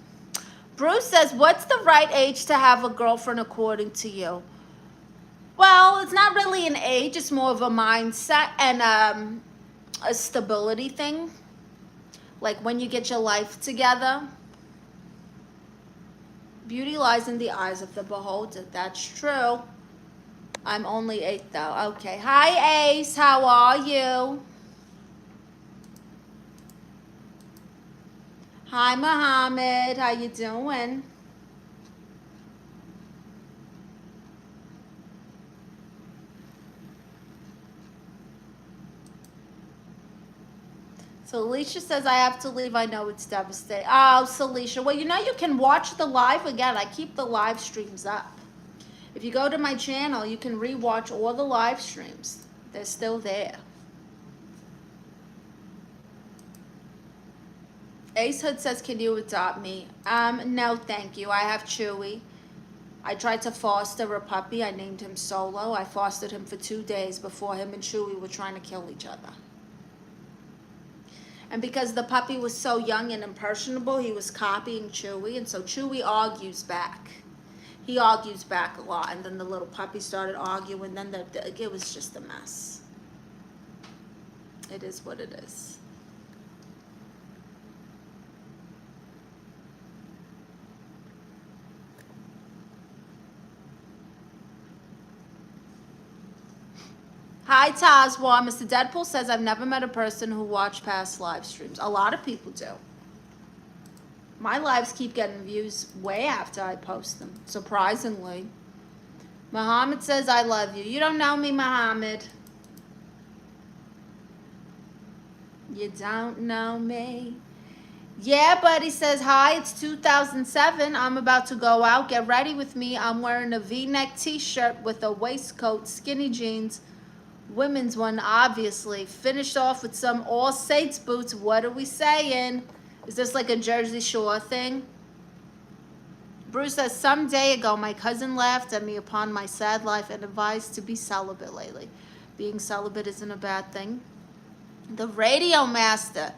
Bruce says, what's the right age to have a girlfriend according to you? Well, it's not really an age. It's more of a mindset and a stability thing. Like when you get your life together. Beauty lies in the eyes of the beholder. That's true. I'm only 8 though. Okay. Hi, Ace. How are you? Hi, Muhammad. How you doing? So Alicia says, I have to leave. I know it's devastating. Oh, Celicia. Well, you know you can watch the live again. I keep the live streams up. If you go to my channel, you can rewatch all the live streams. They're still there. Ace Hood says, can you adopt me? No, thank you. I have Chewy. I tried to foster a puppy. I named him Solo. I fostered him for 2 days before him and Chewy were trying to kill each other. And because the puppy was so young and impressionable, he was copying Chewy, and so Chewy argues back. He argues back a lot, and then the little puppy started arguing, then it was just a mess. It is what it is. Hi, Tazwa. Mr. Deadpool says, I've never met a person who watched past live streams. A lot of people do. My lives keep getting views way after I post them, surprisingly. Muhammad says, I love you. You don't know me, Muhammad. You don't know me. Yeah, buddy says, hi, it's 2007. I'm about to go out. Get ready with me. I'm wearing a V-neck t-shirt with a waistcoat, skinny jeans. Women's one, obviously. Finished off with some All Saints boots. What are we saying? Is this like a Jersey Shore thing? Bruce says, some day ago, my cousin laughed at me upon my sad life and advised to be celibate lately. Being celibate isn't a bad thing. The Radio Master.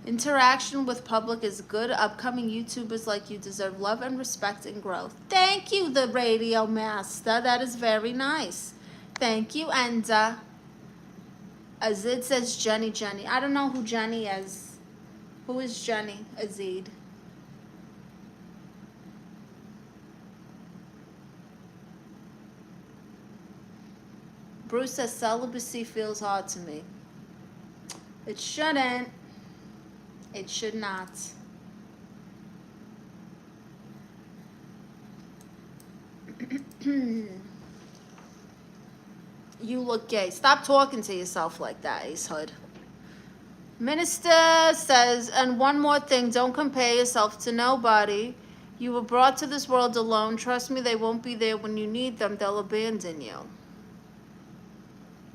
Interaction with public is good. Upcoming YouTubers like you deserve love and respect and growth. Thank you, the Radio Master. That is very nice. Thank you. And Azid says Jenny. I don't know who Jenny is. Who is Jenny? Azid. Bruce says celibacy feels hard to me. It shouldn't. It should not. You look gay. Stop talking to yourself like that, Ace Hood. Minister says, and one more thing, don't compare yourself to nobody. You were brought to this world alone. Trust me, they won't be there when you need them. They'll abandon you.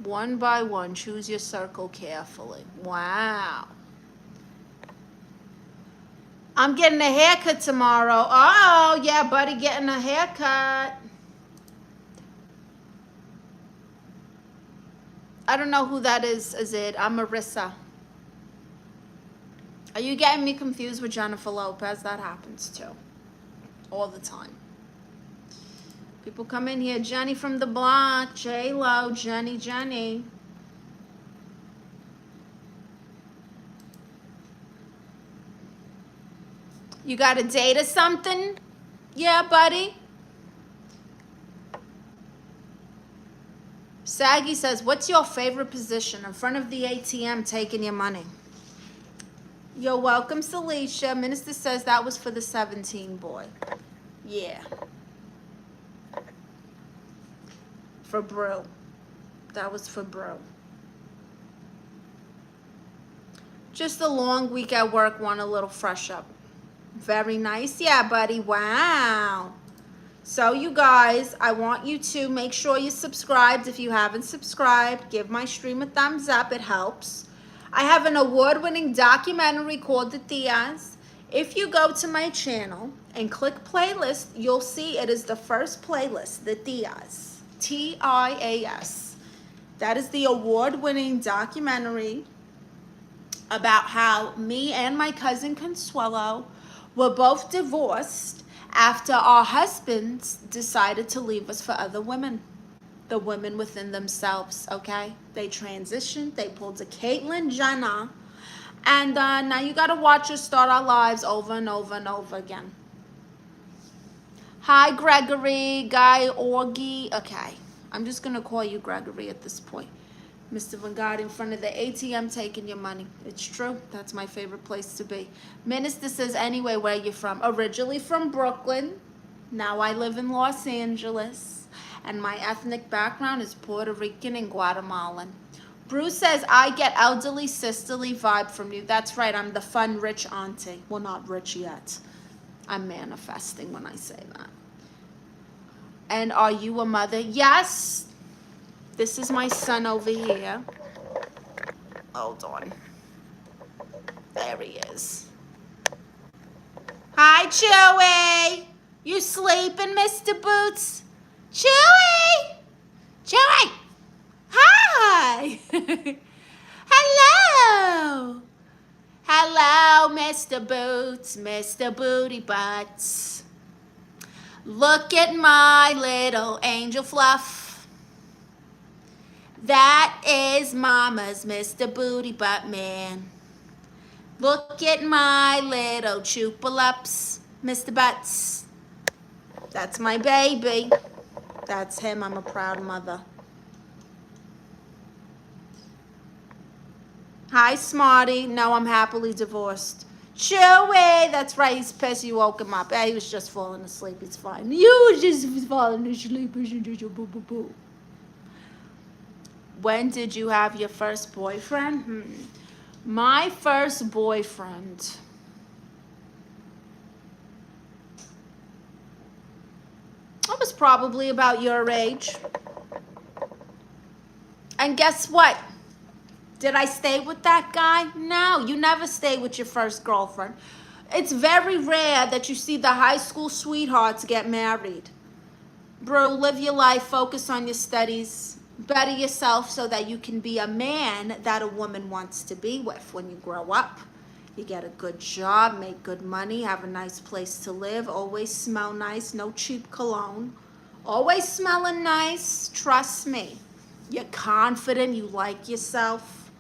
One by one, choose your circle carefully. Wow. I'm getting a haircut tomorrow. Oh, yeah, buddy, getting a haircut. I don't know who that is it? I'm Marisa. Are you getting me confused with Jennifer Lopez? That happens too. All the time. People come in here. Jenny from the block. J-Lo. Jenny. You got a date or something? Yeah, buddy. Saggy says, what's your favorite position? In front of the ATM taking your money. You're welcome, Celicia. Minister says that was for the 17 boy. Yeah. For Brew. That was for Brew. Just a long week at work, want a little fresh up. Very nice. Yeah, buddy. Wow. So you guys, I want you to make sure you're subscribed. If you haven't subscribed, give my stream a thumbs up. It helps. I have an award-winning documentary called The Tias. If you go to my channel and click playlist, you'll see it is the first playlist, The Tias. T-I-A-S. That is the award-winning documentary about how me and my cousin Consuelo were both divorced after our husbands decided to leave us for other women. The women within themselves, okay? They transitioned. They pulled a Caitlyn Jenner. And now you got to watch us start our lives over and over and over again. Hi, Gregory, Guy, Orgy. Okay, I'm just going to call you Gregory at this point. Mr. Vanguard in front of the ATM taking your money. It's true. That's my favorite place to be. Minister says, anyway, where you from? Originally from Brooklyn. Now I live in Los Angeles. And my ethnic background is Puerto Rican and Guatemalan. Bruce says, I get elderly, sisterly vibe from you. That's right. I'm the fun, rich auntie. Well, not rich yet. I'm manifesting when I say that. And are you a mother? Yes. This is my son over here. Hold on. There he is. Hi, Chewy. You sleeping, Mr. Boots? Chewy! Chewy! Hi! Hello! Hello, Mr. Boots, Mr. Booty Butts. Look at my little angel fluff. That is Mama's Mr. Booty Butt Man. Look at my little chupalups, Mr. Butts. That's my baby. That's him. I'm a proud mother. Hi, Smarty. No, I'm happily divorced. Chewy. That's right. He's pissed you woke him up. He was just falling asleep. It's fine. You were just falling asleep. When did you have your first boyfriend? My first boyfriend. I was probably about your age. And guess what? Did I stay with that guy? No, you never stay with your first girlfriend. It's very rare that you see the high school sweethearts get married. Bro, live your life, focus on your studies, better yourself so that you can be a man that a woman wants to be with when you grow up. You get a good job, make good money, have a nice place to live, always smell nice, no cheap cologne. Always smelling nice, trust me. You're confident, you like yourself.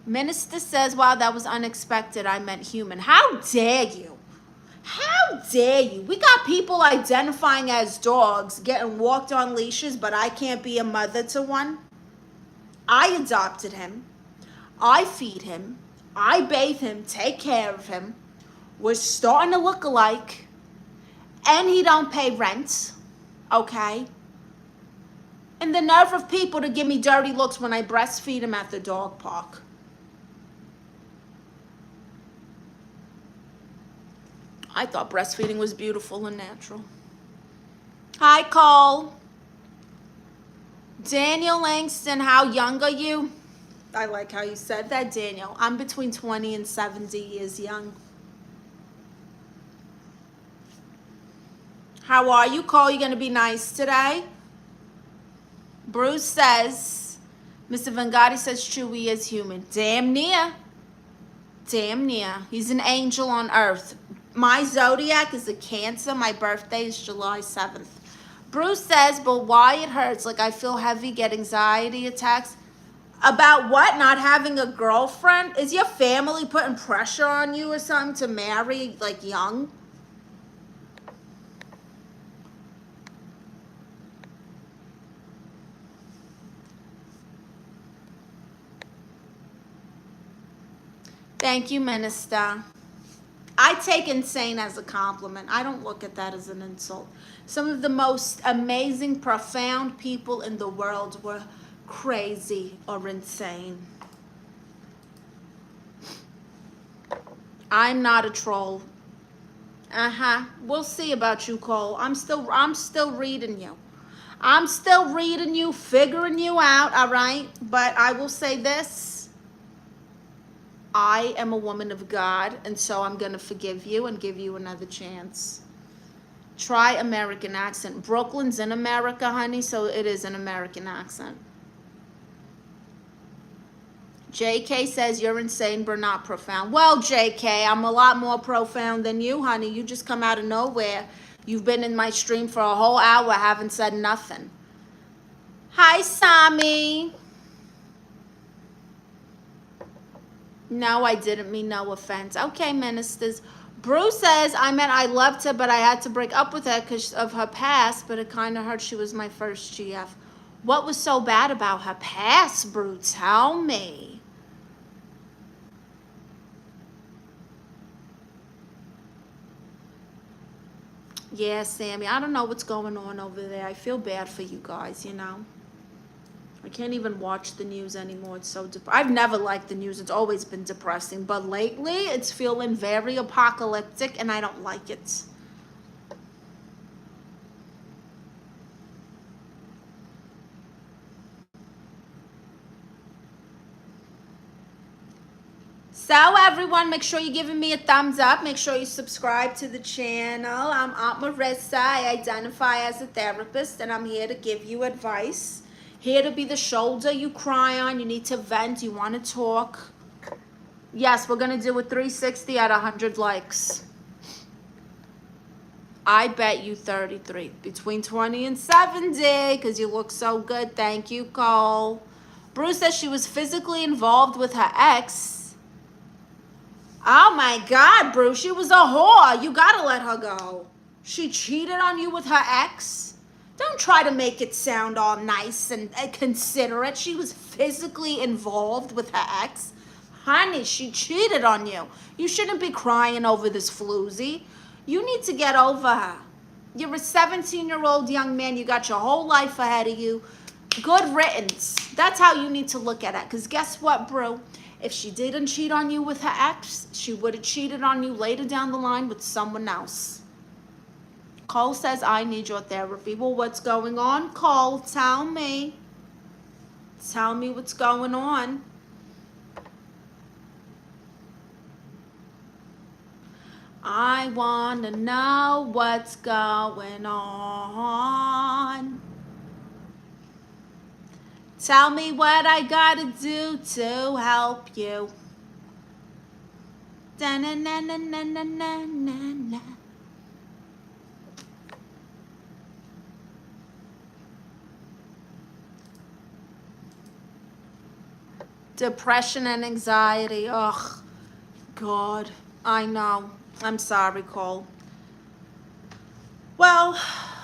Minister says, wow, that was unexpected. I meant human. How dare you? How dare you? We got people identifying as dogs, getting walked on leashes, but I can't be a mother to one. I adopted him. I feed him. I bathe him, take care of him. We're starting to look alike. And he don't pay rent, okay? And the nerve of people to give me dirty looks when I breastfeed him at the dog park. I thought breastfeeding was beautiful and natural. Hi, Cole. Daniel Langston, how young are you? I like how you said that, Daniel. I'm between 20 and 70 years young. How are you, Cole? You going to be nice today? Bruce says, Mr. Vangati says Chewy is human. Damn near. Damn near. He's an angel on earth. My zodiac is a Cancer. My birthday is July 7th. Bruce says, but why it hurts? Like I feel heavy, get anxiety attacks. About what? Not having a girlfriend? Is your family putting pressure on you or something to marry like young? Thank you, Minister. I take insane as a compliment. I don't look at that as an insult. Some of the most amazing, profound people in the world were crazy or insane. I'm not a troll. We'll see about you, Cole. I'm still reading you. I'm still reading you, figuring you out, all right? But I will say this. I am a woman of God, and so I'm going to forgive you and give you another chance. Try American accent. Brooklyn's in America, honey, so it is an American accent. JK says you're insane but not profound. Well, JK, I'm a lot more profound than you, honey. You just come out of nowhere. You've been in my stream for a whole hour, haven't said nothing. Hi, Sami. No, I didn't mean no offense. Okay, ministers. Bruce says, I loved her, but I had to break up with her because of her past, but it kind of hurt. She was my first GF. What was so bad about her past, Bruce? Tell me. Yeah, Sammy, I don't know what's going on over there. I feel bad for you guys, you know. I can't even watch the news anymore. It's so I've never liked the news. It's always been depressing. But lately, it's feeling very apocalyptic, and I don't like it. So everyone, make sure you're giving me a thumbs up. Make sure you subscribe to the channel. I'm Aunt Marisa. I identify as a therapist, and I'm here to give you advice. Here to be the shoulder you cry on. You need to vent. You want to talk. Yes, we're going to do a 360 at 100 likes. I bet you 33. Between 20 and 70, because you look so good. Thank you, Cole. Bruce says she was physically involved with her ex. Oh my God, Bruce, she was a whore. You gotta let her go. She cheated on you with her ex. Don't try to make it sound all nice and considerate. She was physically involved with her ex. Honey, she cheated on you. You shouldn't be crying over this floozy. You need to get over her. You're a 17-year-old young man. You got your whole life ahead of you. Good riddance. That's how you need to look at it. Because guess what, bro? If she didn't cheat on you with her ex, she would have cheated on you later down the line with someone else. Cole says, I need your therapy. Well, what's going on, Cole? Tell me. Tell me what's going on. I want to know what's going on. Tell me what I gotta do to help you. Da-na-na-na-na-na-na-na. Depression and anxiety. Ugh, God, I know. I'm sorry, Cole. Well,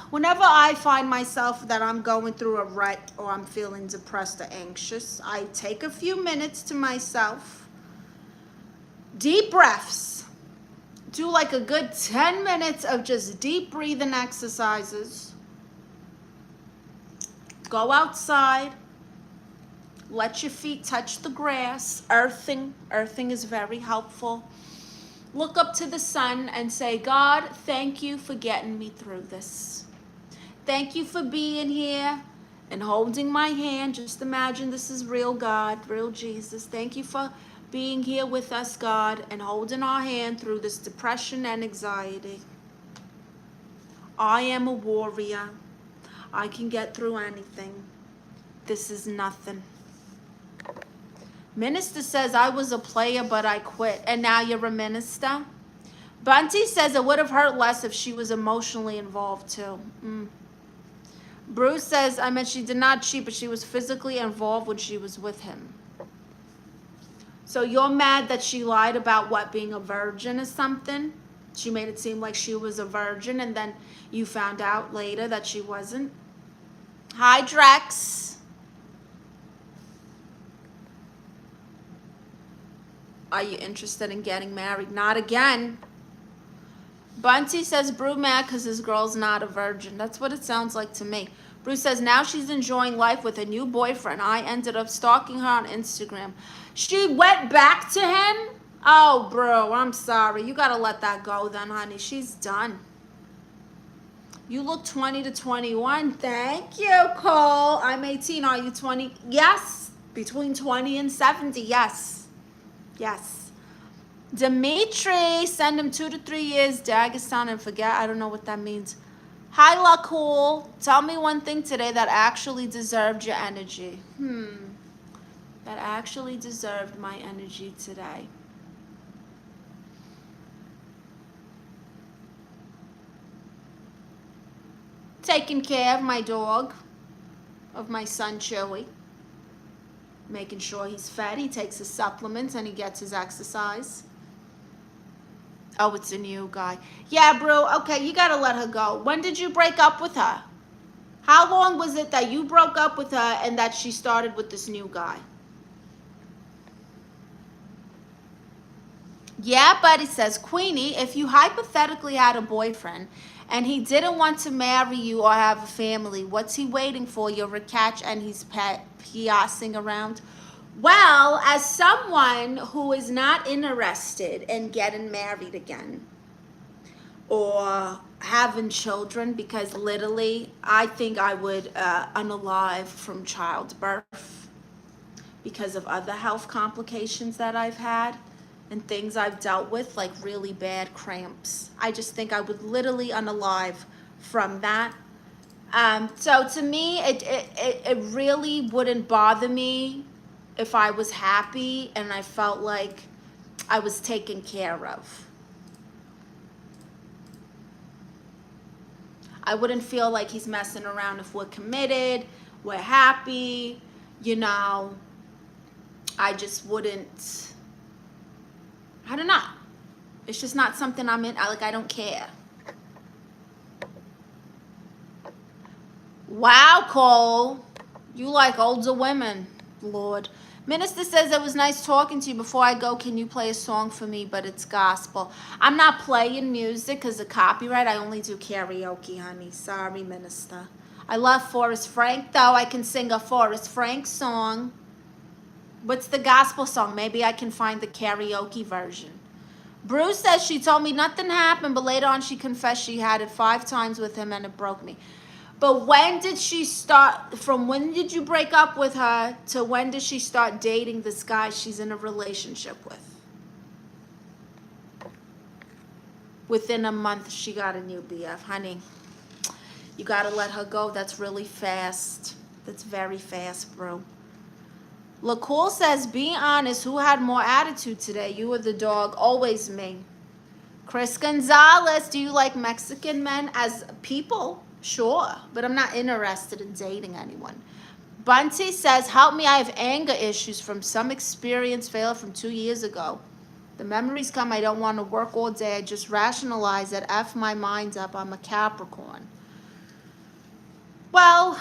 whenever I find myself that I'm going through a rut or I'm feeling depressed or anxious, I take a few minutes to myself. Deep breaths. Do like a good 10 minutes of just deep breathing exercises. Go outside. Let your feet touch the grass. Earthing. Earthing is very helpful. Look up to the sun and say, God, thank you for getting me through this. Thank you for being here and holding my hand. Just imagine this is real God, real Jesus. Thank you for being here with us, God, and holding our hand through this depression and anxiety. I am a warrior. I can get through anything. This is nothing. Minister says, I was a player, but I quit. And now you're a minister? Bunty says it would have hurt less if she was emotionally involved too. Bruce says, I mean, she did not cheat, but she was physically involved when she was with him. So you're mad that she lied about what, being a virgin or something? She made it seem like she was a virgin, and then you found out later that she wasn't. Hi, Drex. Are you interested in getting married? Not again. Bunty says, Brew mad because his girl's not a virgin. That's what it sounds like to me. Bruce says, now she's enjoying life with a new boyfriend. I ended up stalking her on Instagram. She went back to him? Oh, bro, I'm sorry. You got to let that go then, honey. She's done. You look 20 to 21. Thank you, Cole. I'm 18. Are you 20? Yes. Between 20 and 70. Yes. Yes. Dimitri, send him 2 to 3 years, Dagestan, and forget. I don't know what that means. Hi, La Cool. Tell me one thing today that actually deserved your energy. That actually deserved my energy today. Taking care of my dog, of my son, Chewy. Making sure he's fed, he takes his supplements, and he gets his exercise. Oh, it's a new guy. Yeah, bro, okay, you gotta let her go. When did you break up with her? How long was it that you broke up with her and that she started with this new guy? Yeah, but it says, Queenie, if you hypothetically had a boyfriend and he didn't want to marry you or have a family, what's he waiting for? You're a catch and he's piassing around. Well, as someone who is not interested in getting married again or having children, because literally I think I would unalive from childbirth because of other health complications that I've had. and things I've dealt with, like really bad cramps. I just think I would literally unalive from that. So to me, it really wouldn't bother me if I was happy and I felt like I was taken care of. I wouldn't feel like he's messing around if we're committed, we're happy, you know. I just wouldn't, I don't know. It's just not something I'm in, I don't care. Wow, Cole, you like older women, Lord. Minister says it was nice talking to you. Before I go, can you play a song for me? But it's gospel. I'm not playing music because of copyright. I only do karaoke, honey. Sorry, Minister. I love Forrest Frank, though. I can sing a Forrest Frank song. What's the gospel song? Maybe I can find the karaoke version. Bruce says she told me nothing happened, but later on she confessed she had it 5 times with him and it broke me. But when did she start, from when did you break up with her to when did she start dating this guy she's in a relationship with? Within a month, she got a new BF. Honey, you got to let her go. That's really fast. That's very fast, bro. LaCool says, be honest, who had more attitude today? You or the dog? Always me. Chris Gonzalez, do you like Mexican men as people? Sure, but I'm not interested in dating anyone. Bunty says, help me, I have anger issues from some experience failed from 2 years ago. The memories come, I don't want to work all day. I just rationalize it, F my mind up. I'm a Capricorn. Well,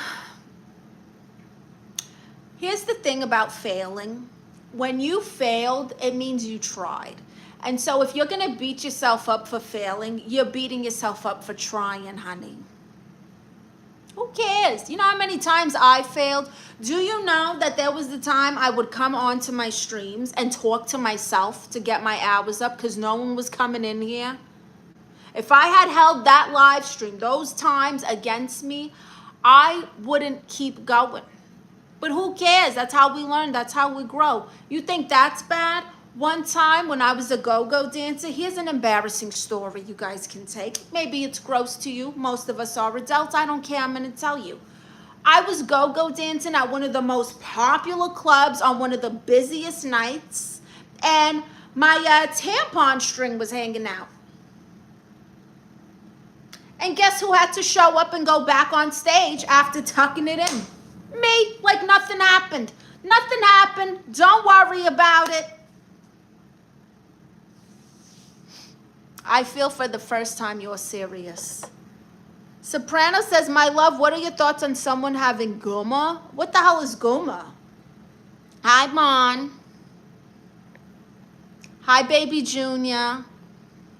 here's the thing about failing. When you failed, it means you tried. And so if you're going to beat yourself up for failing, you're beating yourself up for trying, honey. Who cares? You know how many times I failed? Do you know that there was the time I would come onto my streams and talk to myself to get my hours up because no one was coming in here? If I had held that live stream, those times against me, I wouldn't keep going. But who cares? That's how we learn. That's how we grow. You think that's bad? One time when I was a go-go dancer, here's an embarrassing story you guys can take. Maybe it's gross to you. Most of us are adults. I don't care. I'm going to tell you. I was go-go dancing at one of the most popular clubs on one of the busiest nights, and my tampon string was hanging out. And guess who had to show up and go back on stage after tucking it in? Me, like nothing happened. Nothing happened. Don't worry about it. I feel for the first time you're serious. Soprano says, my love, what are your thoughts on someone having guma? What the hell is guma? Hi, Mon. Hi, Baby Junior.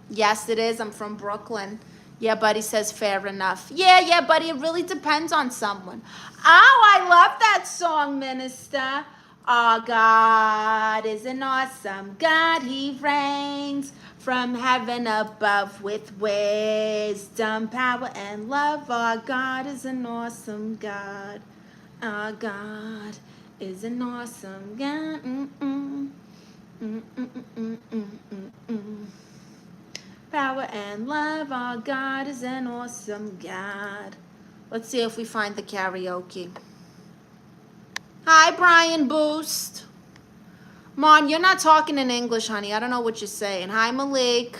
Yes, it is. I'm from Brooklyn. Yeah, buddy says fair enough. Yeah, buddy, it really depends on someone. Oh, I love that song, Minister. Our God is an awesome God. He reigns from heaven above with wisdom, power, and love. Our God is an awesome God. Our God is an awesome God. Power and love, our God is an awesome God. Let's see if we find the karaoke. Hi, Brian Boost. Mon, you're not talking in English, honey. I don't know what you're saying. Hi, Malik.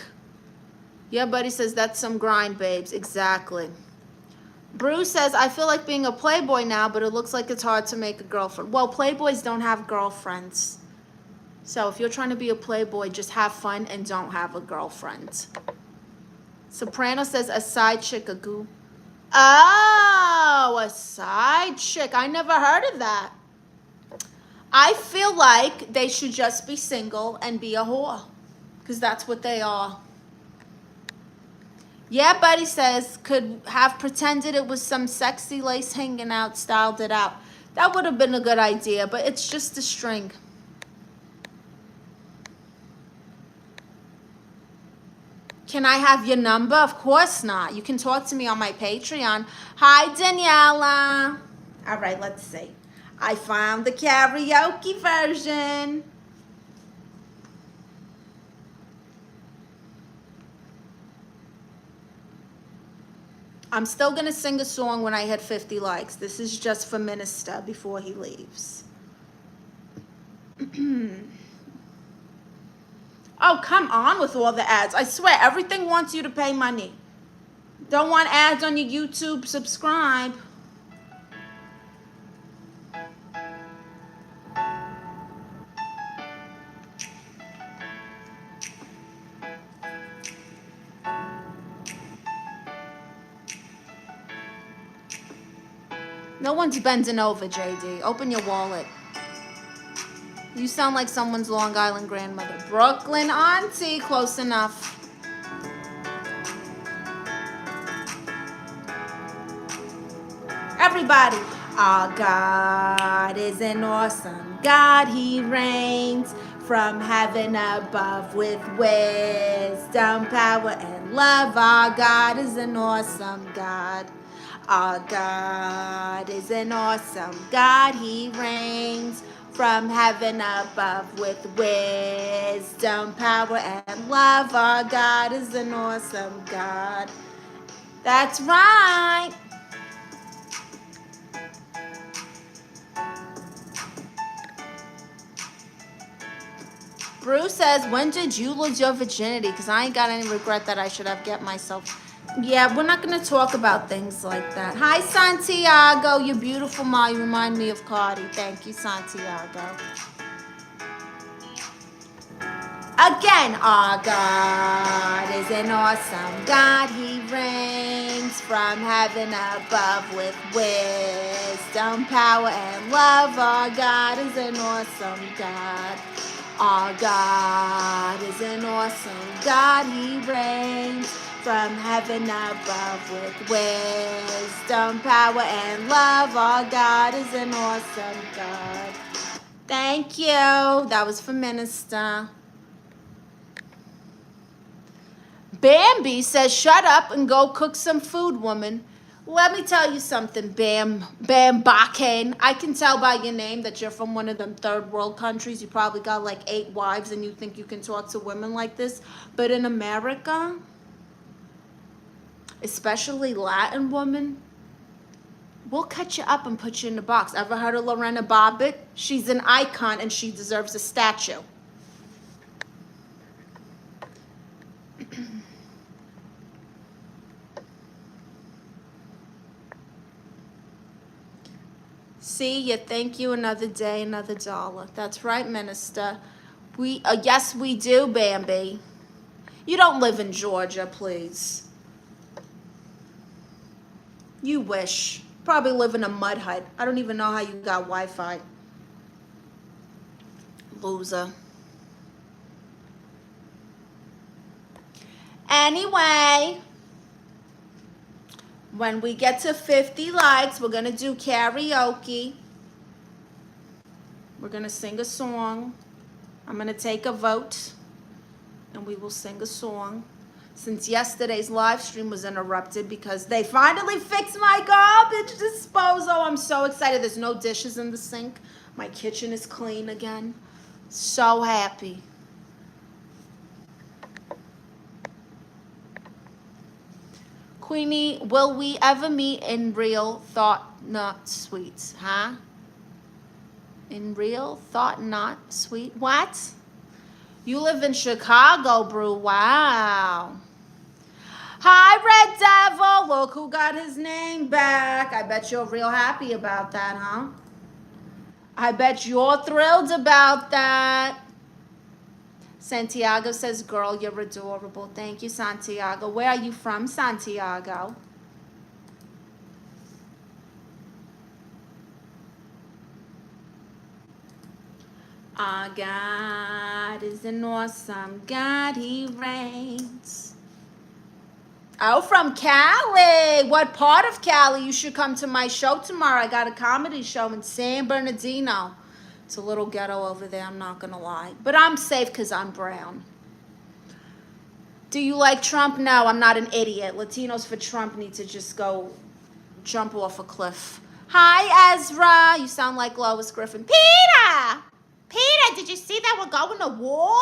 Yeah, buddy says that's some grind, babes. Exactly. Bruce says, I feel like being a playboy now, but it looks like it's hard to make a girlfriend. Well, playboys don't have girlfriends. So if you're trying to be a playboy, just have fun and don't have a girlfriend. Soprano says, a side chick, a goo. Oh, a side chick. I never heard of that. I feel like they should just be single and be a whore. Because that's what they are. Yeah, buddy says, could have pretended it was some sexy lace hanging out, styled it out. That would have been a good idea, but it's just a string. Can I have your number? Of course not. You can talk to me on my Patreon. Hi, Daniela. All right, let's see. I found the karaoke version. I'm still going to sing a song when I hit 50 likes. This is just for Minister before he leaves. Oh, come on with all the ads. I swear, everything wants you to pay money. Don't want ads on your YouTube? Subscribe. No one's bending over, JD. Open your wallet. You sound like someone's Long Island grandmother. Brooklyn auntie, close enough. Everybody. Our God is an awesome God. He reigns from heaven above with wisdom, power, and love. Our God is an awesome God. Our God is an awesome God. He reigns from heaven above with wisdom, power, and love. Our God is an awesome God. That's right. Bruce says, when did you lose your virginity? Because I ain't got any regret that I should have get myself. Yeah, we're not going to talk about things like that. Hi, Santiago. You're beautiful, Ma. You remind me of Cardi. Thank you, Santiago. Again, our God is an awesome God. He reigns from heaven above with wisdom, power, and love. Our God is an awesome God. Our God is an awesome God. He reigns from heaven above with wisdom, power, and love. Our God is an awesome God. Thank you. That was for Minister. Bambi says, shut up and go cook some food, woman. Let me tell you something, Bam Bakken. I can tell by your name that you're from one of them third world countries. You probably got like 8 wives and you think you can talk to women like this. But in America, especially Latin women, we'll cut you up and put you in a box. Ever heard of Lorena Bobbitt? She's an icon and she deserves a statue. See, you thank you another day, another dollar. That's right, Minister. Yes, we do, Bambi. You don't live in Georgia, please. You wish. Probably live in a mud hut. I don't even know how you got Wi-Fi. Loser. Anyway, when we get to 50 likes, we're going to do karaoke. We're going to sing a song. I'm going to take a vote, and we will sing a song. Since yesterday's live stream was interrupted because they finally fixed my garbage disposal. I'm so excited. There's no dishes in the sink. My kitchen is clean again. So happy. Queenie, will we ever meet in real thought not sweets? Huh? In real thought not sweet? What? You live in Chicago, Brew. Wow. Hi, Red Devil. Look who got his name back. I bet you're real happy about that, huh? I bet you're thrilled about that. Santiago says, girl, you're adorable. Thank you, Santiago. Where are you from, Santiago? Our God is an awesome God. He reigns. Oh, from Cali. What part of Cali? You should come to my show tomorrow. I got a comedy show in San Bernardino. It's a little ghetto over there, I'm not going to lie. But I'm safe because I'm brown. Do you like Trump? No, I'm not an idiot. Latinos for Trump need to just go jump off a cliff. Hi, Ezra. You sound like Lois Griffin. Peter! Peter, did you see that we're going to war?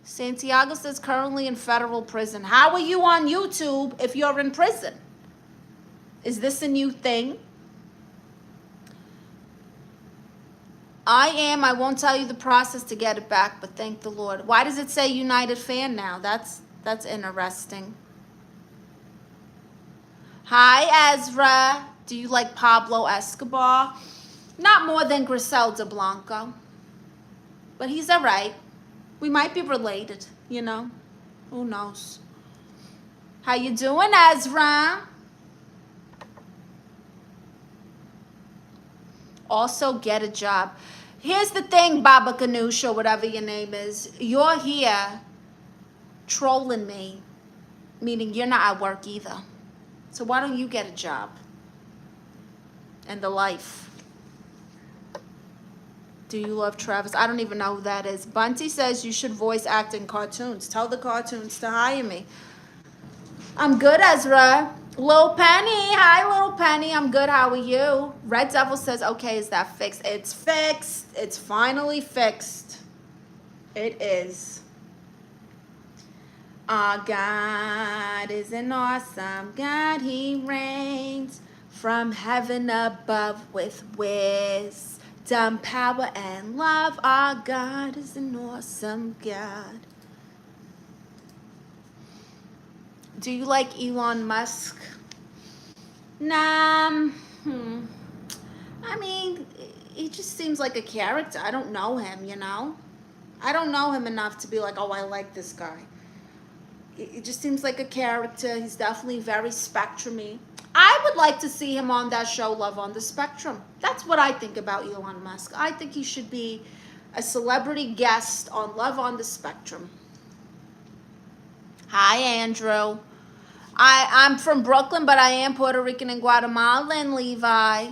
Santiago says currently in federal prison. How are you on YouTube if you're in prison? Is this a new thing? I won't tell you the process to get it back, but thank the Lord. Why does it say United Fan now? That's interesting. Hi, Ezra. Do you like Pablo Escobar? Not more than Griselda Blanco. But he's all right. We might be related, you know. Who knows? How you doing, Ezra? Also, get a job. Here's the thing, Baba Ganoush, or whatever your name is. You're here trolling me, meaning you're not at work either. So why don't you get a job? And the life. Do you love Travis? I don't even know who that is. Bunty says you should voice act in cartoons. Tell the cartoons to hire me. I'm good, Ezra. Lil Penny. Hi, Lil Penny. I'm good. How are you? Red Devil says, okay, is that fixed? It's fixed. It's finally fixed. It is. Our God is an awesome God. He reigns from heaven above with wisdom, power, and love. Our God is an awesome God. Do you like Elon Musk? Nah. I mean, he just seems like a character. I don't know him, you know? I don't know him enough to be like, oh, I like this guy. It just seems like a character. He's definitely very spectrum-y. I would like to see him on that show, Love on the Spectrum. That's what I think about Elon Musk. I think he should be a celebrity guest on Love on the Spectrum. Hi, Andrew. I'm from Brooklyn, but I am Puerto Rican and Guatemalan, Levi.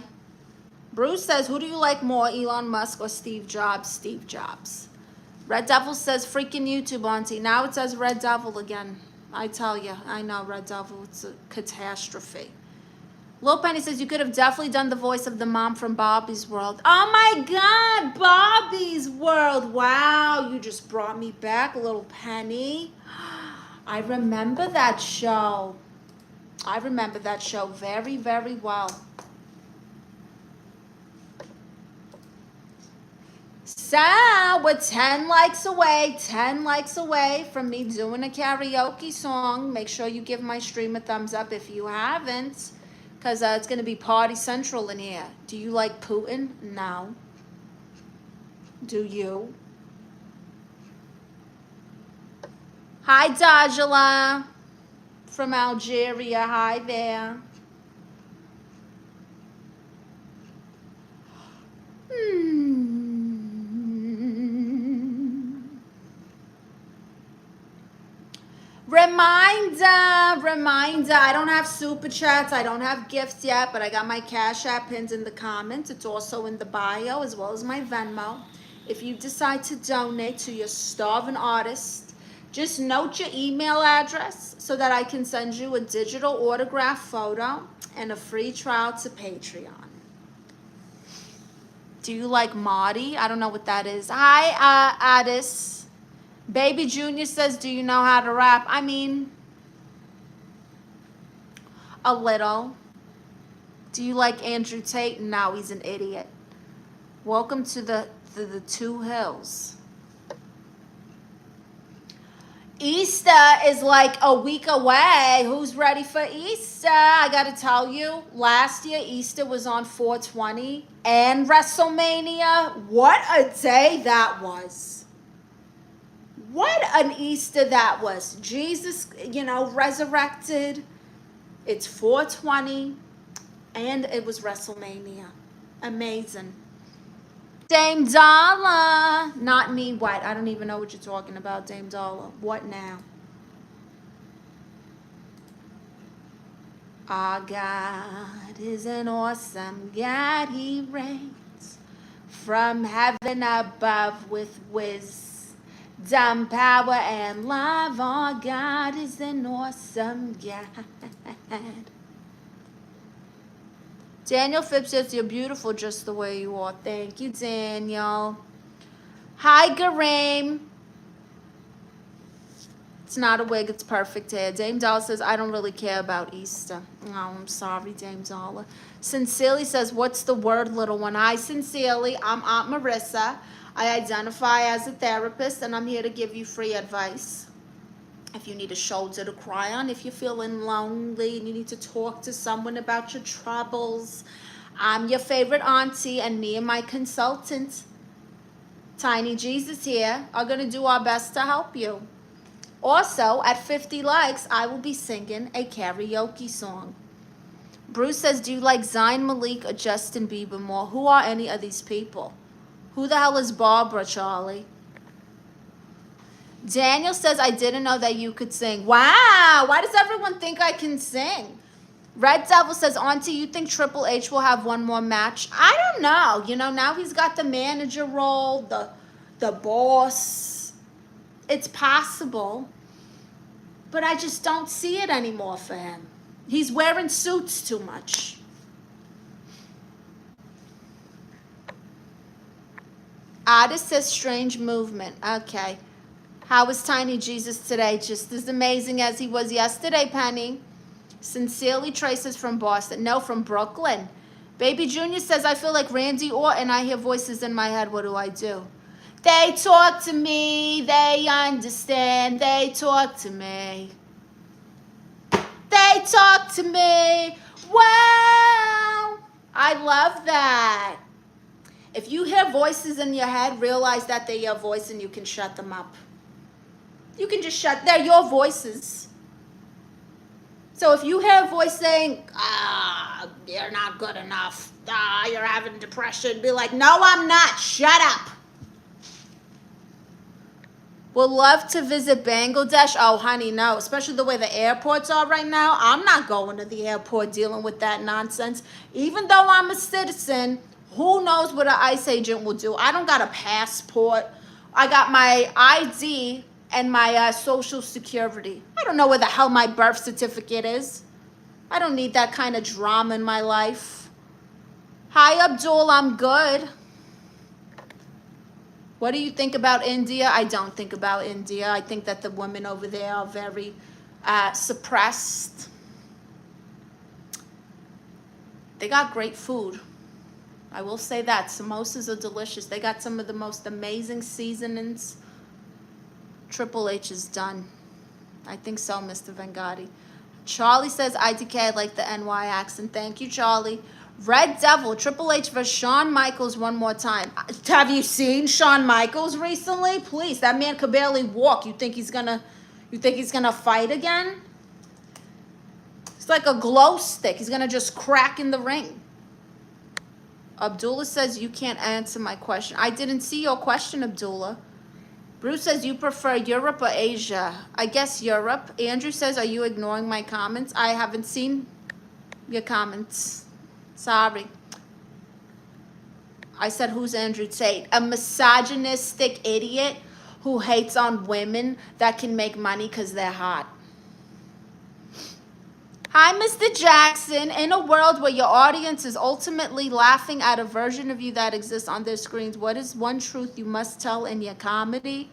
Bruce says, who do you like more, Elon Musk or Steve Jobs? Steve Jobs. Red Devil says, freaking YouTube, Auntie. Now it says Red Devil again. I tell you, I know, Red Devil, it's a catastrophe. Lil Penny says, you could have definitely done the voice of the mom from Bobby's World. Oh my God, Bobby's World. Wow, you just brought me back, Lil Penny. I remember that show. I remember that show very, very well. So, we're 10 likes away from me doing a karaoke song. Make sure you give my stream a thumbs up if you haven't, because it's going to be party central in here. Do you like Putin? No. Do you? Hi, Dajala from Algeria. Hi there. Reminder, I don't have super chats, I don't have gifts yet, but I got my Cash App pinned in the comments. It's also in the bio as well as my Venmo. If you decide to donate to your starving artist, just note your email address so that I can send you a digital autograph photo and a free trial to Patreon. Do you like Marty? I don't know what that is. Hi, Addis. Baby Junior says, do you know how to rap? I mean, a little. Do you like Andrew Tate? No, he's an idiot. Welcome to the Two Hills. Easter is like a week away. Who's ready for Easter? I gotta tell you, last year Easter was on 4/20 and WrestleMania. What a day that was. What an Easter that was. Jesus, resurrected. It's 4/20 and it was WrestleMania. Amazing. Dame Dollar. Not me, what? I don't even know what you're talking about, Dame Dollar. What now? Our God is an awesome God. He reigns from heaven above with wisdom, power, and love. Our God is an awesome God. Daniel Phipps says, you're beautiful just the way you are. Thank you, Daniel. Hi, Gareem. It's not a wig, it's perfect hair. Dame Dollar says, I don't really care about Easter. Oh, I'm sorry, Dame Dollar. Sincerely says, what's the word, little one? Hi, Sincerely. I'm Aunt Marissa. I identify as a therapist, and I'm here to give you free advice. If you need a shoulder to cry on, if you're feeling lonely and you need to talk to someone about your troubles, I'm your favorite auntie, and me and my consultant, Tiny Jesus here, are going to do our best to help you. Also, at 50 likes, I will be singing a karaoke song. Bruce says, do you like Zayn Malik or Justin Bieber more? Who are any of these people? Who the hell is Barbara, Charlie? Daniel says, I didn't know that you could sing. Wow, why does everyone think I can sing? Red Devil says, Auntie, you think Triple H will have one more match? I don't know. You know, now he's got the manager role, the boss. It's possible, but I just don't see it anymore for him. He's wearing suits too much. Artist says strange movement. Okay. How was Tiny Jesus today? Just as amazing as he was yesterday, Penny. Sincerely Traces from Boston. No, from Brooklyn. Baby Junior says, I feel like Randy Orton. I hear voices in my head. What do I do? They talk to me. They understand. They talk to me. They talk to me. Wow. I love that. If you hear voices in your head, realize that they're your voice and you can shut them up. You can just they're your voices. So if you hear a voice saying, you're not good enough, you're having depression, be like, no, I'm not, shut up. Would love to visit Bangladesh. Oh, honey, no, especially the way the airports are right now. I'm not going to the airport dealing with that nonsense. Even though I'm a citizen, who knows what an ICE agent will do? I don't got a passport. I got my ID and my social security. I don't know where the hell my birth certificate is. I don't need that kind of drama in my life. Hi, Abdul, I'm good. What do you think about India? I don't think about India. I think that the women over there are very suppressed. They got great food. I will say that. Samosas are delicious. They got some of the most amazing seasonings. Triple H is done. I think so, Mr. Vengati. Charlie says, IDK, I like the NY accent. Thank you, Charlie. Red Devil, Triple H versus Shawn Michaels one more time. Have you seen Shawn Michaels recently? Please, that man could barely walk. You think he's gonna fight again? It's like a glow stick. He's gonna just crack in the ring. Abdullah says, you can't answer my question. I didn't see your question, Abdullah. Bruce says, you prefer Europe or Asia? I guess Europe. Andrew says, are you ignoring my comments? I haven't seen your comments. Sorry. I said, who's Andrew Tate? A misogynistic idiot who hates on women that can make money because they're hot. Hi, Mr. Jackson. In a world where your audience is ultimately laughing at a version of you that exists on their screens, what is one truth you must tell in your comedy?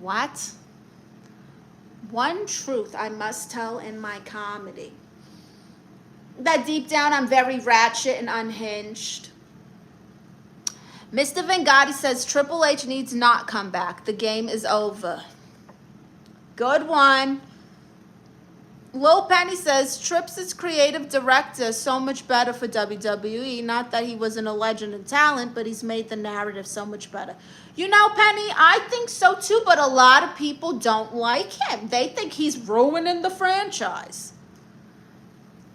What? One truth I must tell in my comedy. That deep down I'm very ratchet and unhinged. Mr. Vengati says Triple H needs not come back. The game is over. Good one. Lil Penny says, Trips is creative director, so much better for WWE. Not that he wasn't a legend in talent, but he's made the narrative so much better. You know, Penny, I think so too, but a lot of people don't like him. They think he's ruining the franchise.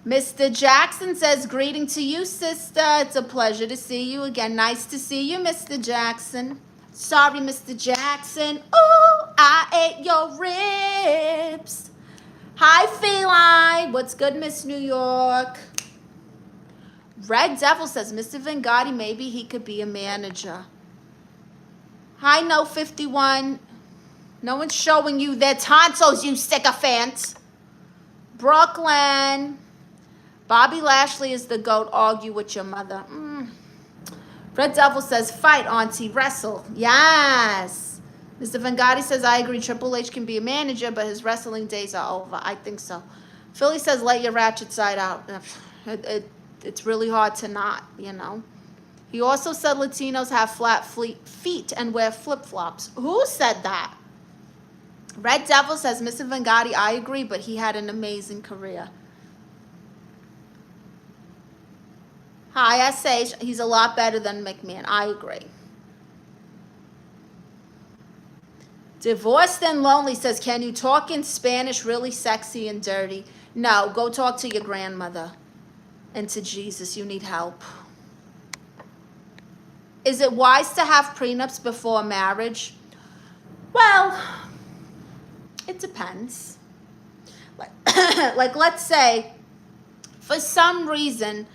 Mr. Jackson says, greeting to you, sister. It's a pleasure to see you again. Nice to see you, Mr. Jackson. Sorry, Mr. Jackson. Ooh, I ate your ribs. Hi, Feline. What's good, Miss New York? Red Devil says, Mr. Vengati, maybe he could be a manager. Hi, No 51. No one's showing you their tonsils, you sycophant. Brooklyn. Bobby Lashley is the GOAT. Argue with your mother. Red Devil says, fight, auntie, wrestle. Yes. Mr. Vangati says, I agree, Triple H can be a manager, but his wrestling days are over. I think so. Philly says, let your ratchet side out. It's really hard to not, you know. He also said Latinos have flat feet and wear flip-flops. Who said that? Red Devil says, Mr. Vangati, I agree, but he had an amazing career. Hi, SH, he's a lot better than McMahon. I agree. Divorced and Lonely says, can you talk in Spanish really sexy and dirty? No, go talk to your grandmother and to Jesus. You need help. Is it wise to have prenups before marriage? Well, it depends. Like let's say, for some reason,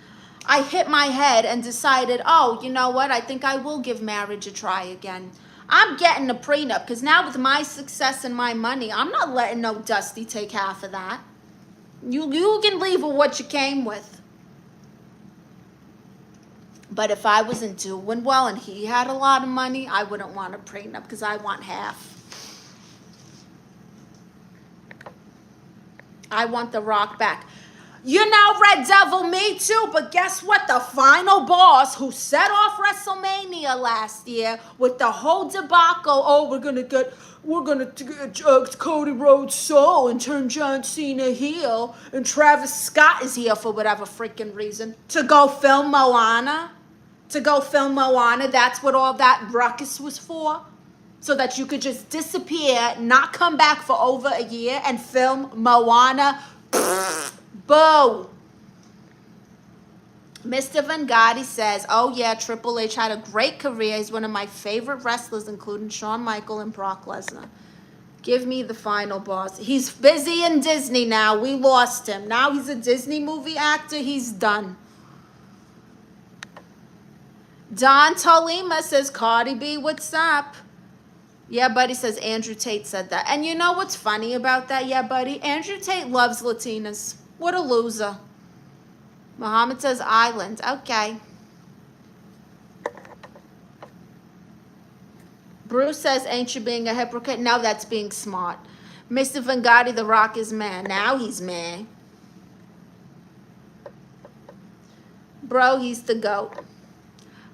I hit my head and decided, oh, you know what? I think I will give marriage a try again. I'm getting a prenup because now with my success and my money, I'm not letting no Dusty take half of that. You can leave with what you came with. But if I wasn't doing well and he had a lot of money, I wouldn't want a prenup because I want half. I want the Rock back. You know, Red Devil, me too, but guess what? The final boss who set off WrestleMania last year with the whole debacle, oh, we're gonna get Cody Rhodes soul and turn John Cena heel, and Travis Scott is here for whatever freaking reason, to go film Moana. That's what all that ruckus was for. So that you could just disappear, not come back for over a year and film Moana. Boo. Mr. Vangati says, oh yeah, Triple H had a great career. He's one of my favorite wrestlers, including Shawn Michaels and Brock Lesnar. Give me the final boss. He's busy in Disney now. We lost him. Now he's a Disney movie actor. He's done. Don Tolima says, Cardi B, what's up? Yeah, buddy, says Andrew Tate said that. And you know what's funny about that? Yeah, buddy, Andrew Tate loves Latinas. What a loser. Muhammad says Island. Okay. Bruce says, ain't you being a hypocrite? No, that's being smart. Mr. Vangati, The Rock is man. Now he's man. Bro, he's the GOAT.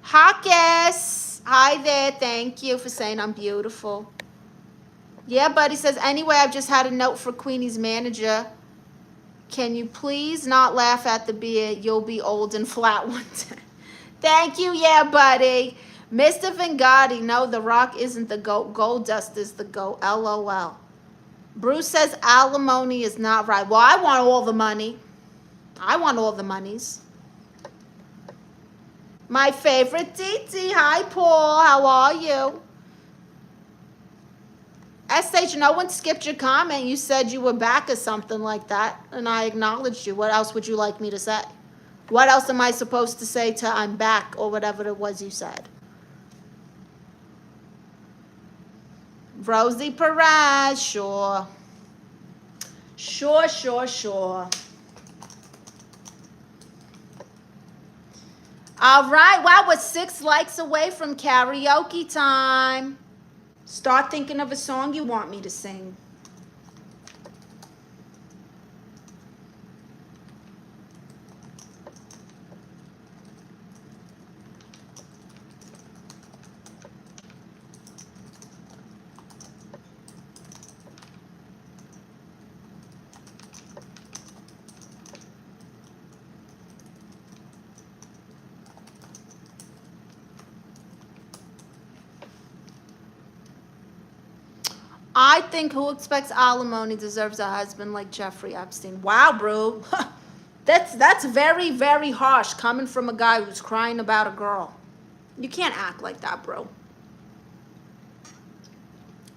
Hawkes. Hi there. Thank you for saying I'm beautiful. Yeah, buddy says, anyway, I've just had a note for Queenie's manager. Can you please not laugh at the beer? You'll be old and flat one day. Thank you. Yeah, buddy. Mr. Vangati, no, The Rock isn't the GOAT. Goldust is the GOAT. LOL. Bruce says alimony is not right. Well, I want all the money. I want all the monies. My favorite DT. Hi, Paul. How are you? SH, no one skipped your comment. You said you were back or something like that, and I acknowledged you. What else would you like me to say? What else am I supposed to say to I'm back or whatever it was you said? Rosie Perez, sure. Sure. All right, wow, we're 6 likes away from karaoke time. Start thinking of a song you want me to sing. I think who expects alimony deserves a husband like Jeffrey Epstein. Wow, bro. That's very, very harsh coming from a guy who's crying about a girl. You can't act like that, bro.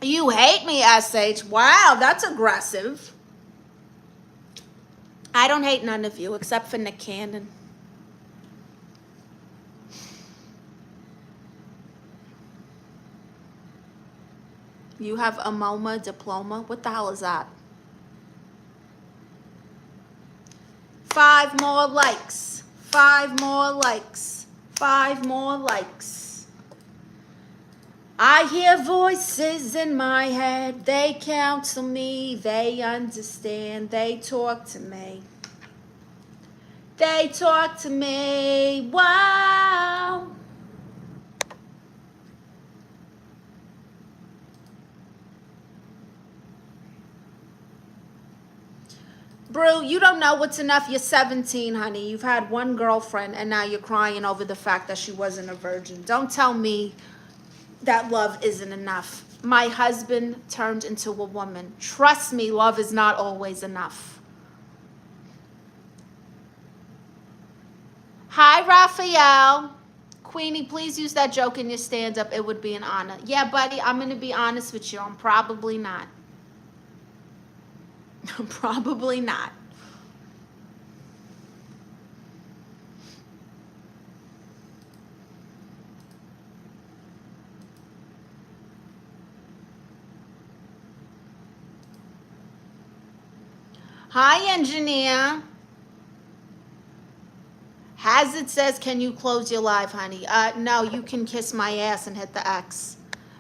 You hate me, SH. Wow, that's aggressive. I don't hate none of you except for Nick Cannon. You have a MoMA diploma? What the hell is that? 5 more likes. 5 more likes. 5 more likes. I hear voices in my head. They counsel me. They understand. They talk to me. They talk to me. Wow. Brew, you don't know what's enough. You're 17, honey. You've had one girlfriend, and now you're crying over the fact that she wasn't a virgin. Don't tell me that love isn't enough. My husband turned into a woman. Trust me, love is not always enough. Hi, Raphael. Queenie, please use that joke in your stand-up. It would be an honor. Yeah, buddy, I'm going to be honest with you. I'm probably not. Probably not. Hi, engineer. Hazard says, can you close your live, honey? No, you can kiss my ass and hit the X.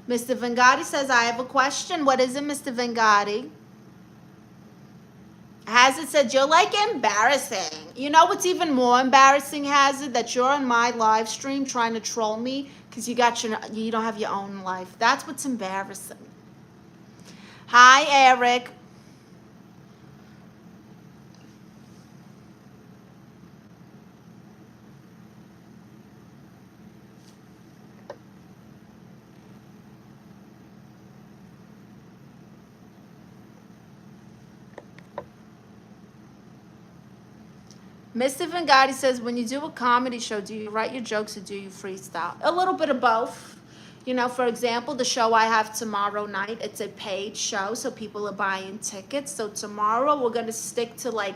Mr. Vengati says, I have a question. What is it, Mr. Vengati? Hazard said, you're like embarrassing. You know what's even more embarrassing, Hazard? That you're on my live stream trying to troll me because you don't have your own life. That's what's embarrassing. Hi, Eric. Mr. Vengati says, when you do a comedy show, do you write your jokes or do you freestyle? A little bit of both. You know, for example, the show I have tomorrow night, it's a paid show, so people are buying tickets. So tomorrow we're going to stick to like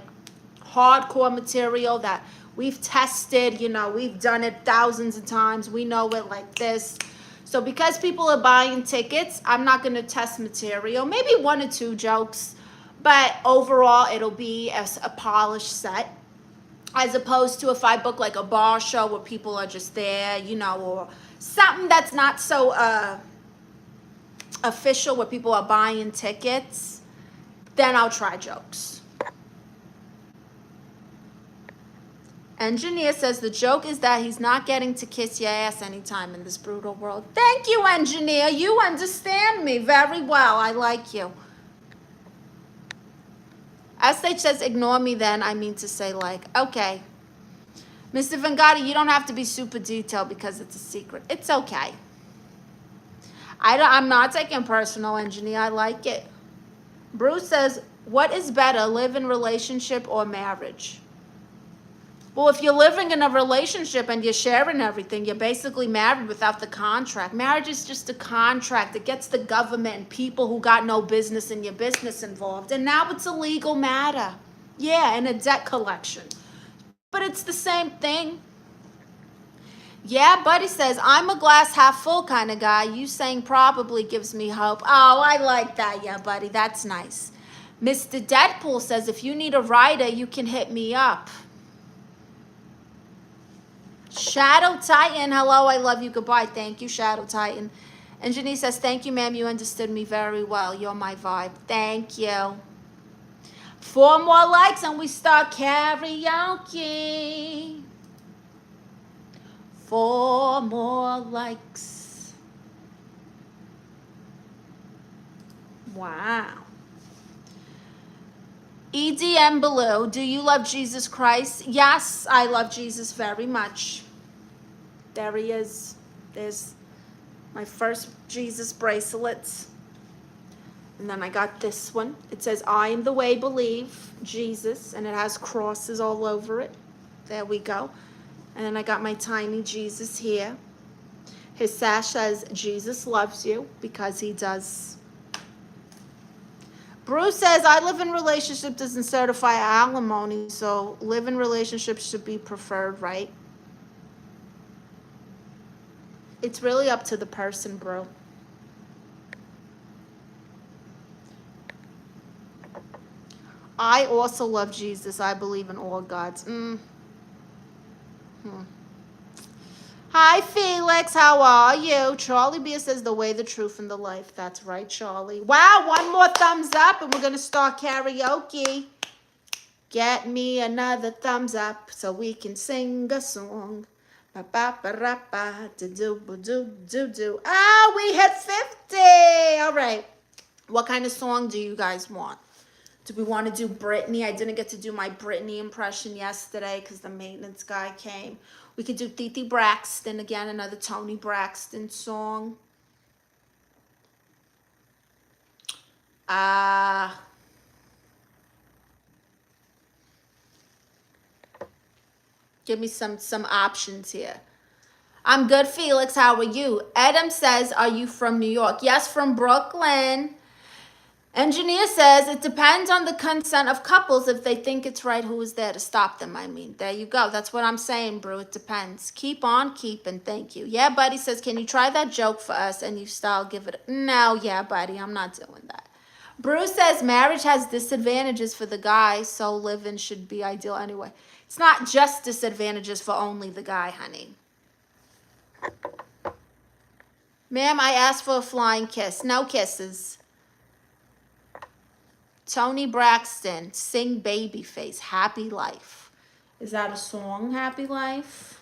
hardcore material that we've tested. You know, we've done it thousands of times. We know it like this. So because people are buying tickets, I'm not going to test material. Maybe one or two jokes. But overall, it'll be a polished set. As opposed to if I book like a bar show where people are just there, you know, or something that's not so official where people are buying tickets, then I'll try jokes. Engineer says the joke is that he's not getting to kiss your ass anytime in this brutal world. Thank you, engineer. You understand me very well. I like you. SH says, ignore me then. I mean to say like, okay. Mr. Vengati, you don't have to be super detailed because it's a secret. It's okay. I'm not taking personal, engineer. I like it. Bruce says, what is better, live in relationship or marriage? Well, if you're living in a relationship and you're sharing everything, you're basically married without the contract. Marriage is just a contract. It gets the government and people who got no business in your business involved. And now it's a legal matter. Yeah, and a debt collection. But it's the same thing. Yeah, Buddy says, I'm a glass half full kind of guy. You saying probably gives me hope. Oh, I like that. Yeah, Buddy, that's nice. Mr. Deadpool says, if you need a rider, you can hit me up. Shadow Titan, hello, I love you, goodbye, thank you, Shadow Titan. And Janice says, thank you, ma'am, you understood me very well. You're my vibe. Thank you. 4 more likes and we start karaoke. 4 more likes. Wow. EDM Below, do you love Jesus Christ? Yes, I love Jesus very much. There he is. There's my first Jesus bracelets. And then I got this one. It says, I am the way, believe, Jesus. And it has crosses all over it. There we go. And then I got my tiny Jesus here. His sash says, Jesus loves you, because he does. Bruce says, I live in relationship doesn't certify alimony, so live in relationship should be preferred, right? It's really up to the person, bro. I also love Jesus. I believe in all gods. Hi, Felix. How are you? Charlie Beer says the way, the truth, and the life. That's right, Charlie. Wow, one more thumbs up, and we're going to start karaoke. Get me another thumbs up so we can sing a song. Ba ba ba ra ba do do do do do. Ah, we hit 50. All right. What kind of song do you guys want? Do we want to do Britney? I didn't get to do my Britney impression yesterday because the maintenance guy came. We could do Titi Braxton again, another Toni Braxton song. Give me some options here. I'm good, Felix. How are you? Adam says, are you from New York? Yes, from Brooklyn. Engineer says, it depends on the consent of couples. If they think it's right, who is there to stop them? I mean, there you go. That's what I'm saying, Brew. It depends. Keep on keeping. Thank you. Yeah, buddy says, can you try that joke for us? And you style give it. No, yeah, buddy. I'm not doing that. Brew says, marriage has disadvantages for the guy, so living should be ideal anyway. It's not just disadvantages for only the guy, honey. Ma'am, I asked for a flying kiss. No kisses. Toni Braxton, sing Babyface, Happy Life. Is that a song, Happy Life?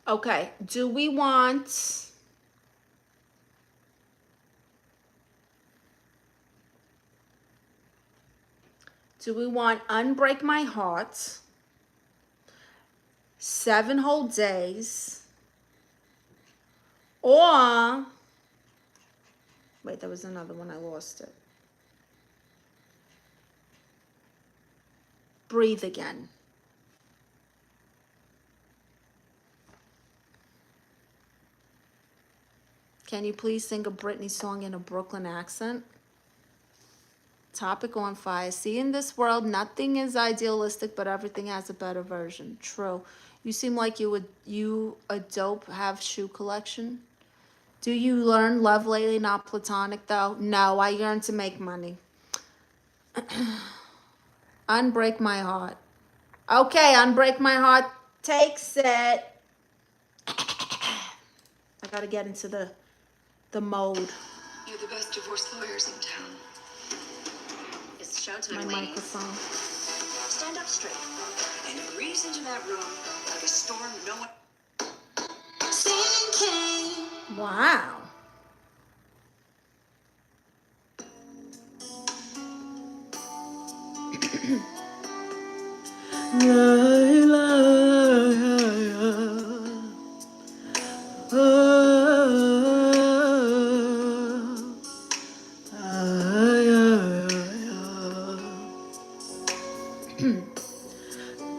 Okay, do we want... Do we want Unbreak My Heart, 7 Whole Days, or, wait, there was another one, I lost it. Breathe Again. Can you please sing a Britney song in a Brooklyn accent? Topic on fire. See, in this world, nothing is idealistic, but everything has a better version. True. You seem like you a dope have shoe collection. Do you learn love lately? Not platonic though. No, I yearn to make money. Unbreak My Heart. Okay, Unbreak My Heart takes it. I gotta get into the mode. You're the best divorce lawyers in town. It's showtime, My ladies. microphone. Stand up straight and breeze into that room like a storm no one... Sinking. Wow.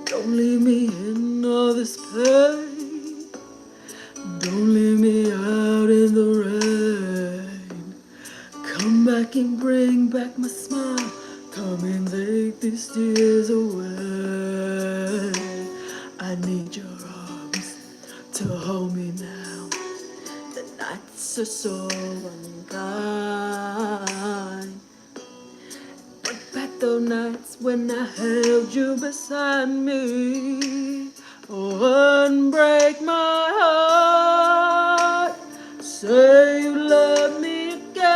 Don't leave me in all this pain. Don't leave me out in the rain. Come back and bring back my smile. Come and take these tears away. I need your arms to hold me now. The nights are so unkind. Bring back those nights when I held you beside me. Oh, unbreak my heart. Say you love me again.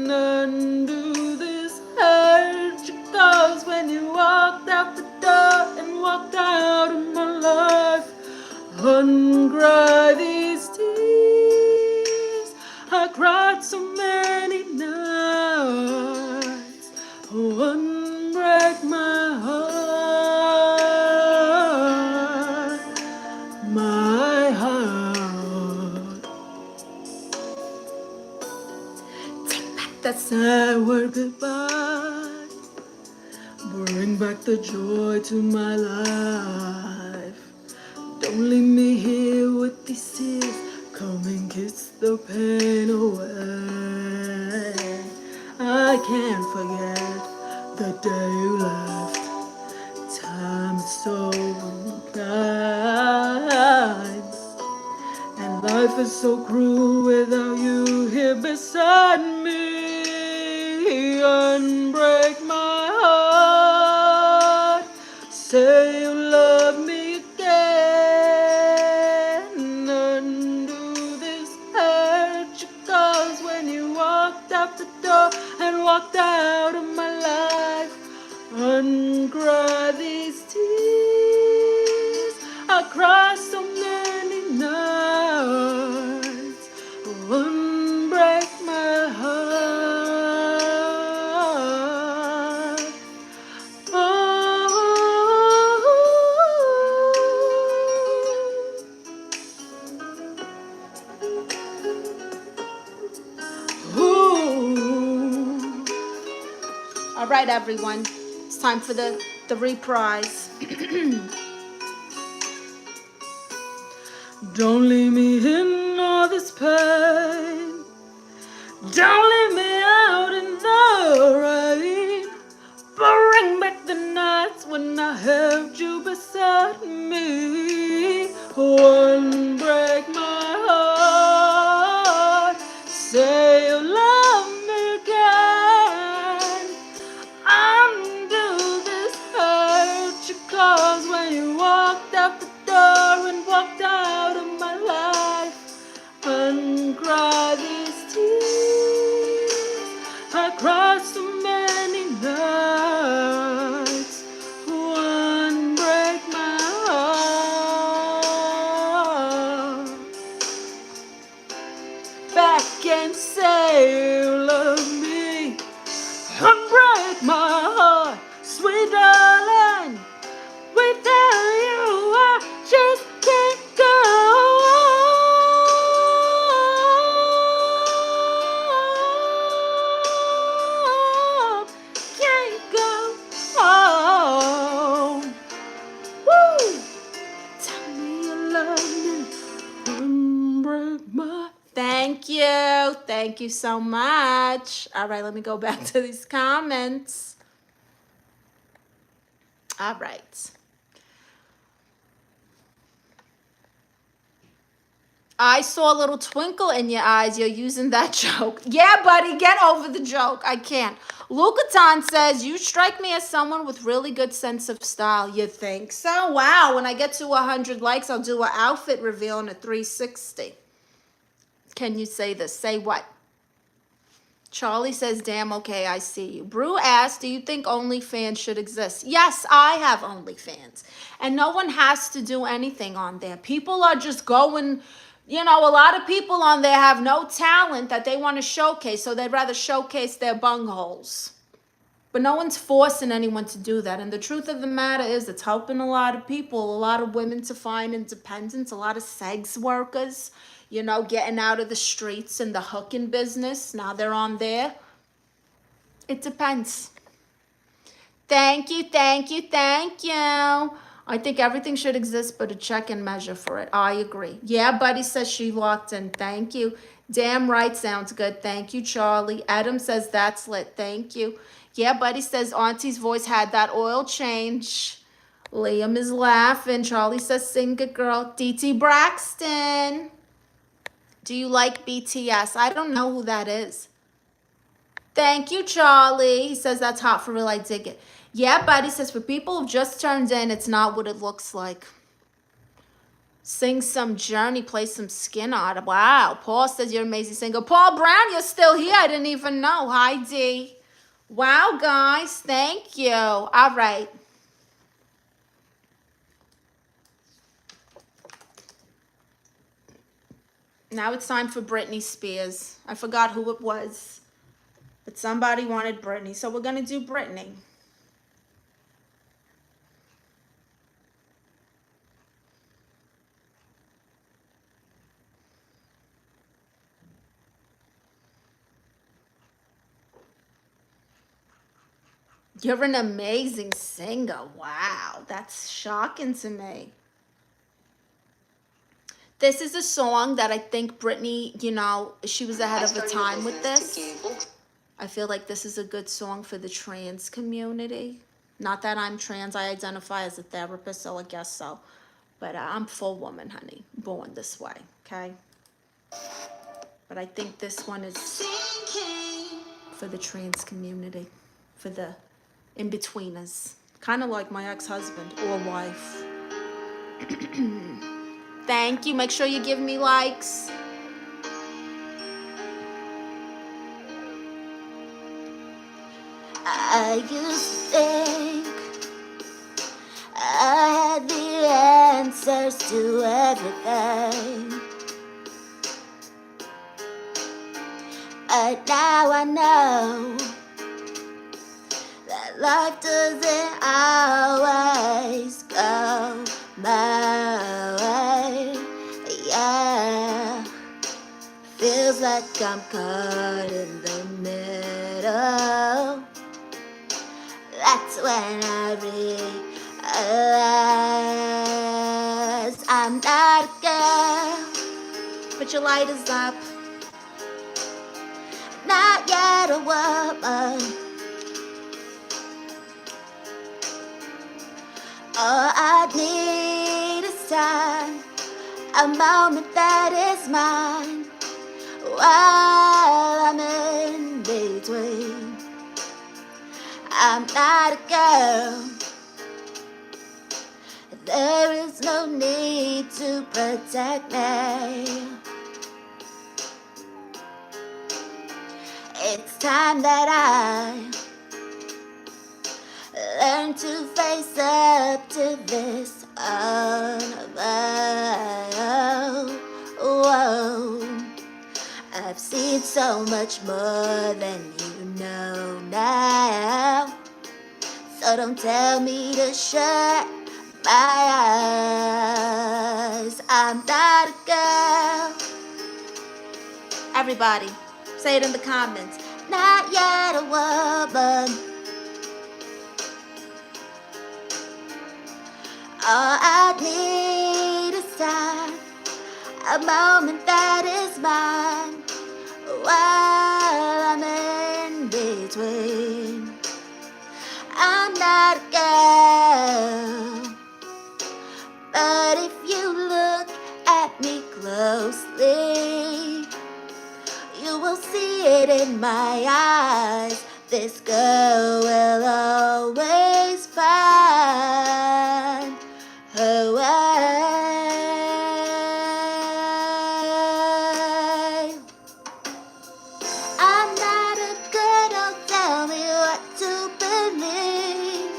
Undo this hurt you caused when you walked out the door and walked out of my life. Ungry these tears. I cried so many nights. Oh, unbreak my heart, my heart. Take back that sad word goodbye. Bring back the joy to my life. Don't leave me here with these tears. Come and kiss the pain away. I can't forget the day you left. Times so kind. And life is so cruel without you here beside me. Unbreak my heart. Say you love me again. Undo this hurt you caused when you walked out the door and walked out of my life. Uncry these tears. I cry so many nights. Unbreak my heart. All right, everyone. It's time for the reprise. Don't leave me in all this pain. Don't leave me out in the rain. Bring back the nights when I held you beside me. One break my heart. Say you love me again. Undo this hurt you caused when you walked out the door and walked out of my life. Uncry these tears. I cried so many nights. One break my heart. Back and say you love me. Unbreak my heart, sweet darling. Without you, I just can't go on. Can't go on. Woo! Tell me you love me. Unbreak my. Thank you. Thank you so much. All right, let me go back to these comments. All right. I saw a little twinkle in your eyes. You're using that joke. Yeah, buddy, get over the joke. I can't. Lucaton says, you strike me as someone with really good sense of style. You think so? Wow, when I get to 100 likes, I'll do an outfit reveal in a 360. Can you say this? Say what? Charlie says, damn, okay, I see you. Brew asked, do you think OnlyFans should exist? Yes, I have OnlyFans. And no one has to do anything on there. People are just going, you know, a lot of people on there have no talent that they want to showcase, so they'd rather showcase their bungholes. But no one's forcing anyone to do that. And the truth of the matter is it's helping a lot of people, a lot of women to find independence, a lot of sex workers, you know, getting out of the streets and the hooking business. Now they're on there. It depends. Thank you, thank you, thank you. I think everything should exist, but a check and measure for it. I agree. Yeah, Buddy says she locked in. Thank you. Damn right, sounds good. Thank you, Charlie. Adam says that's lit. Thank you. Yeah, Buddy says Auntie's voice had that oil change. Liam is laughing. Charlie says sing it, girl. DT Braxton. Do you like BTS? I don't know who that is. Thank you, Charlie. He says that's hot for real. I dig it. Yeah, Buddy says for people who've just turned in, it's not what it looks like. Sing some Journey, play some Skin Art. Wow. Paul says you're an amazing singer. Paul Brown, you're still here. I didn't even know. Hi, D. Wow, guys. Thank you. All right. Now it's time for Britney Spears. I forgot who it was, but somebody wanted Britney, so we're going to do Britney. You're an amazing singer. Wow, that's shocking to me. This is a song that I think Britney, you know, she was ahead of her time with this. I feel like this is a good song for the trans community. Not that I'm trans, I identify as a therapist, so I guess so. But I'm full woman, honey, born this way, okay? But I think this one is for the trans community, for the in-betweeners. Kind of like my ex-husband or wife. Thank you. Make sure you give me likes. I used to think I had the answers to everything. But now I know that life doesn't always go my way. Yeah, feels like I'm caught in the middle. That's when I realize I'm not a girl. Put your lighters up. Not yet a woman. All I need is time, a moment that is mine, while I'm in between. I'm not a girl. There is no need to protect me. It's time that I learn to face up to this on my own. Whoa. I've seen so much more than you know now. So don't tell me to shut my eyes. I'm not a girl. Everybody, say it in the comments. Not yet a woman. All I need is time, a moment that is mine, while I'm in between. I'm not a girl, but if you look at me closely, you will see it in my eyes. This girl will always find her way. I'm not a girl, don't tell me what to believe.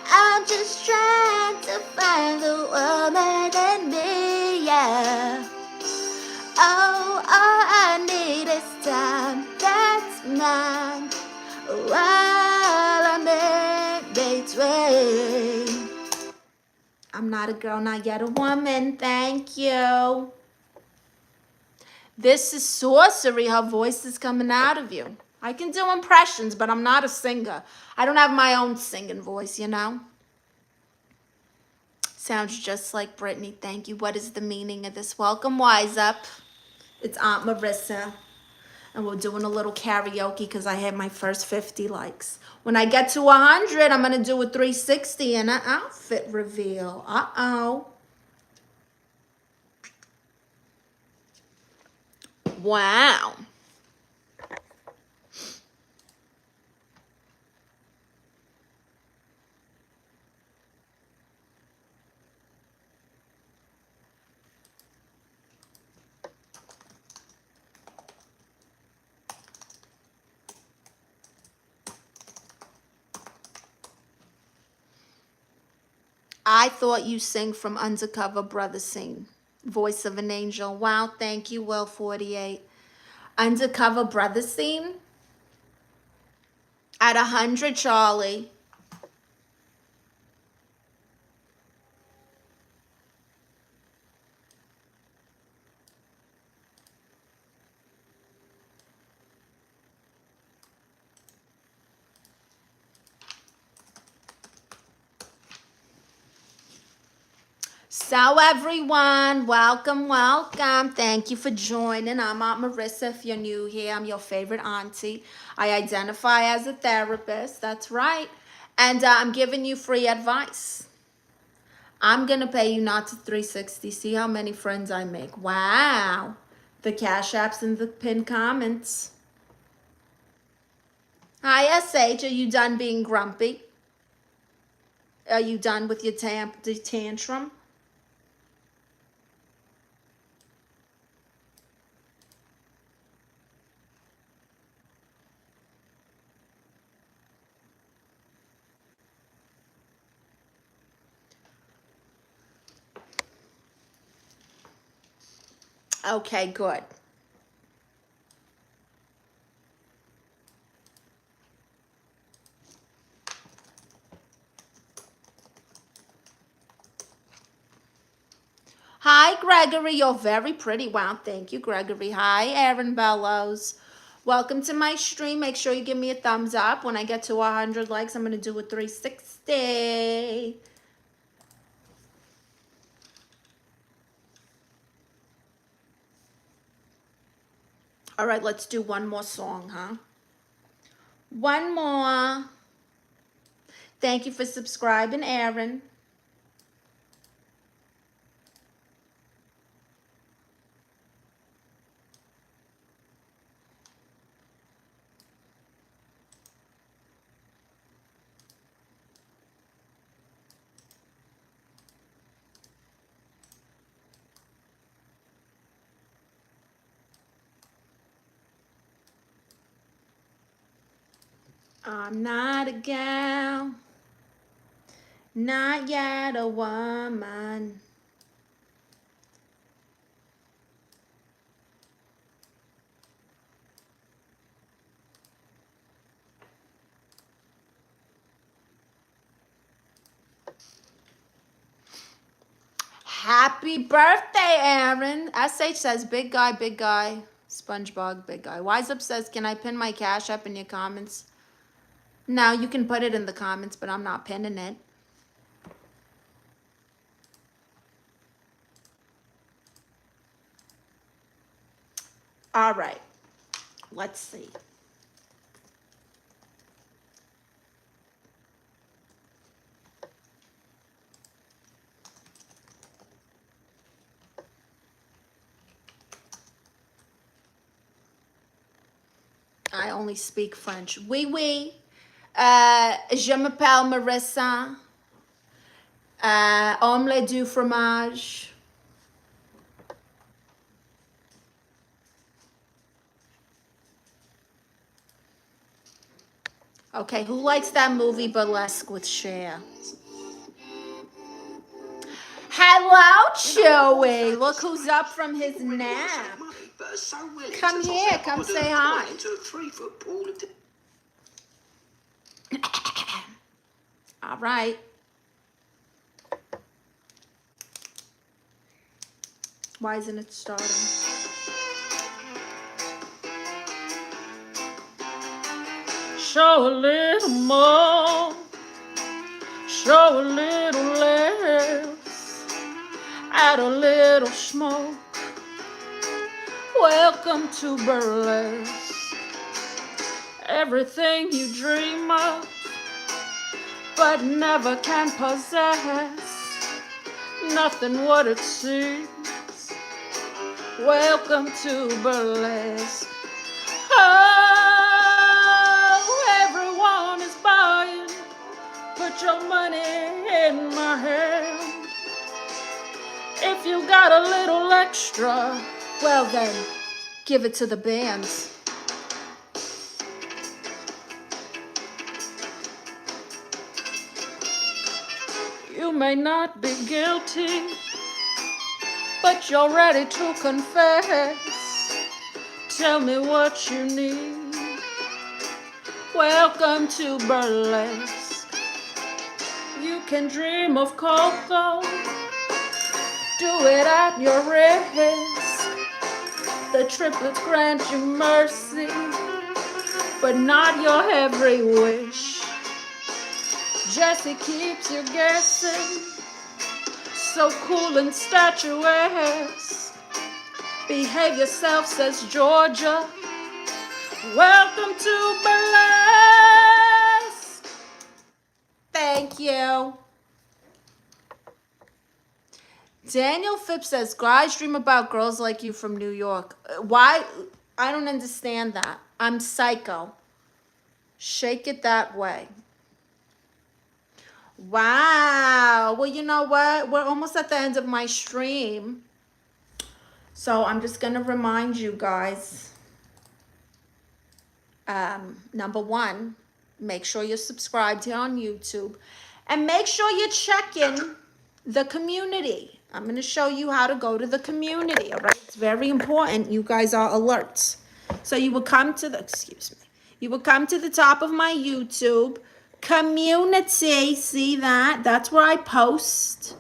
I'm just trying to find the woman in me, yeah. Oh, all I need is time, that's mine, while I'm in between. I'm not a girl, not yet a woman. Thank you. This is sorcery. Her voice is coming out of you. I can do impressions, but I'm not a singer. I don't have my own singing voice, you know? Sounds just like Brittany. Thank you. What is the meaning of this? Welcome, Wise Up. It's Aunt Marisa. And we're doing a little karaoke because I had my first 50 likes. When I get to 100, I'm going to do a 360 and an outfit reveal. Uh-oh. Wow. I thought you sing from Undercover Brother Scene. Voice of an Angel. Wow, thank you, Will 48. Undercover Brother Scene. At 100, Charlie. So everyone, welcome, welcome. Thank you for joining. I'm Aunt Marisa. If you're new here, I'm your favorite auntie. I identify as a therapist. That's right. And I'm giving you free advice. I'm going to pay you not to 360. See how many friends I make. Wow. The Cash App's in the pinned comments. Hi, SH. Are you done being grumpy? Are you done with your tantrum? Okay, good. Hi, Gregory. You're very pretty. Wow, thank you, Gregory. Hi, Aaron Bellows. Welcome to my stream. Make sure you give me a thumbs up. When I get to 100 likes, I'm going to do a 360. All right, let's do one more song, huh? One more. Thank you for subscribing, Aaron. I'm not a gal, not yet a woman. Happy birthday, Aaron. SH says, big guy, big guy. SpongeBob, big guy. Wise Up says, can I pin my Cash App in your comments? No, you can put it in the comments, but I'm not pinning it. All right. Let's see. I only speak French. Oui, oui. Je m'appelle Marisa. Omelette du fromage. Okay, who likes that movie Burlesque with Cher? Hello, Chewy. Look who's up from his nap. Come here, come say hi. All right. Why isn't it starting? Show a little more, show a little less, add a little smoke. Welcome to burlesque. Everything you dream of, but never can possess. Nothing what it seems. Welcome to burlesque. Oh, everyone is buying. Put your money in my hand. If you got a little extra, well then, give it to the bands. You may not be guilty, but you're ready to confess. Tell me what you need. Welcome to burlesque. You can dream of Coco. Do it at your risk. The triplets grant you mercy, but not your every wish. Jesse keeps you guessing, so cool and statuesque. Behave yourself, says Georgia. Welcome to burlesque. Thank you. Daniel Phipps says, guys dream about girls like you from New York. Why? I don't understand that. I'm psycho. Shake it that way. Wow. Well, you know what? We're almost at the end of my stream. So I'm just going to remind you guys. Number one, make sure you're subscribed here on YouTube. And make sure you're checking the community. I'm going to show you how to go to the community, all right? It's very important you guys are alert. So you will come to the, excuse me, you will come to the top of my YouTube community. See that? That's where I post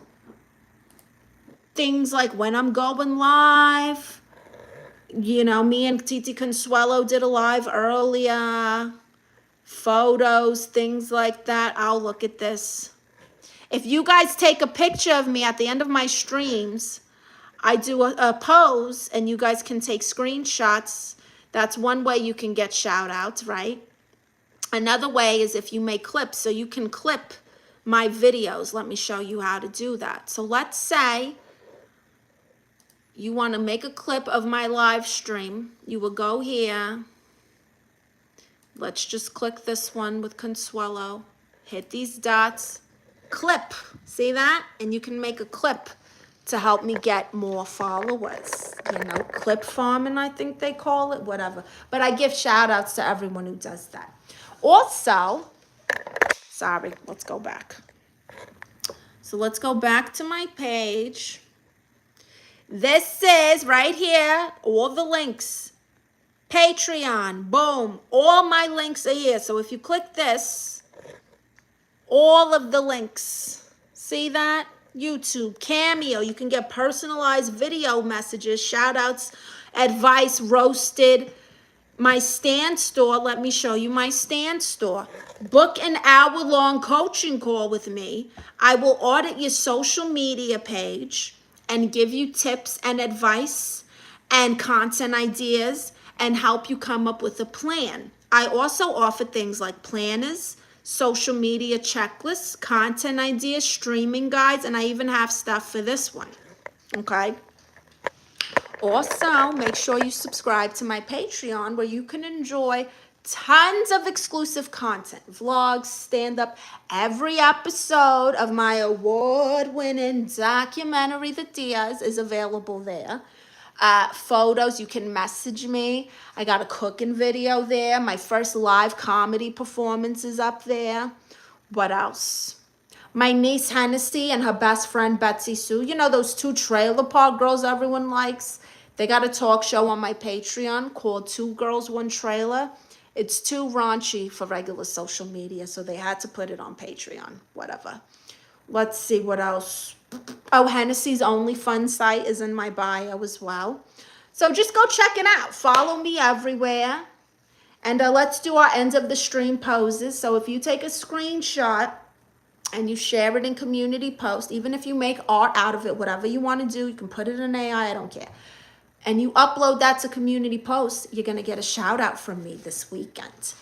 things like when I'm going live. You know, me and Titi Consuelo did a live earlier. Photos, things like that. I'll look at this. If you guys take a picture of me at the end of my streams, I do a pose and you guys can take screenshots. That's one way you can get shout outs, right? Another way is if you make clips, so you can clip my videos. Let me show you how to do that. So let's say you want to make a clip of my live stream. You will go here. Let's just click this one with Consuelo. Hit these dots. Clip. See that? And you can make a clip to help me get more followers. You know, clip farming, I think they call it, whatever. But I give shout outs to everyone who does that. Also, sorry, let's go back. So let's go back to my page. This is right here, all the links. Patreon, boom. All my links are here. So if you click this, all of the links. See that? YouTube, Cameo. You can get personalized video messages, shout outs, advice, roasted. My stand store, let me show you my stand store. Book an hour-long coaching call with me. I will audit your social media page and give you tips and advice and content ideas and help you come up with a plan. I also offer things like planners, social media checklists, content ideas, streaming guides, and I even have stuff for this one, okay? Also, make sure you subscribe to my Patreon where you can enjoy tons of exclusive content, vlogs, stand-up. Every episode of my award-winning documentary, The Diaz, is available there. Photos, you can message me. I got a cooking video there. My first live comedy performance is up there. What else? My niece Hennessy and her best friend Betsy Sue. You know those two trailer park girls everyone likes? They got a talk show on my Patreon called Two Girls, One Trailer. It's too raunchy for regular social media, so they had to put it on Patreon. Whatever. Let's see what else. Oh, Hennessy's OnlyFans site is in my bio as well. So just go check it out. Follow me everywhere. And let's do our end of the stream poses. So if you take a screenshot and you share it in community post, even if you make art out of it, whatever you want to do, you can put it in AI, I don't care. And you upload that to community posts, you're going to get a shout out from me this weekend.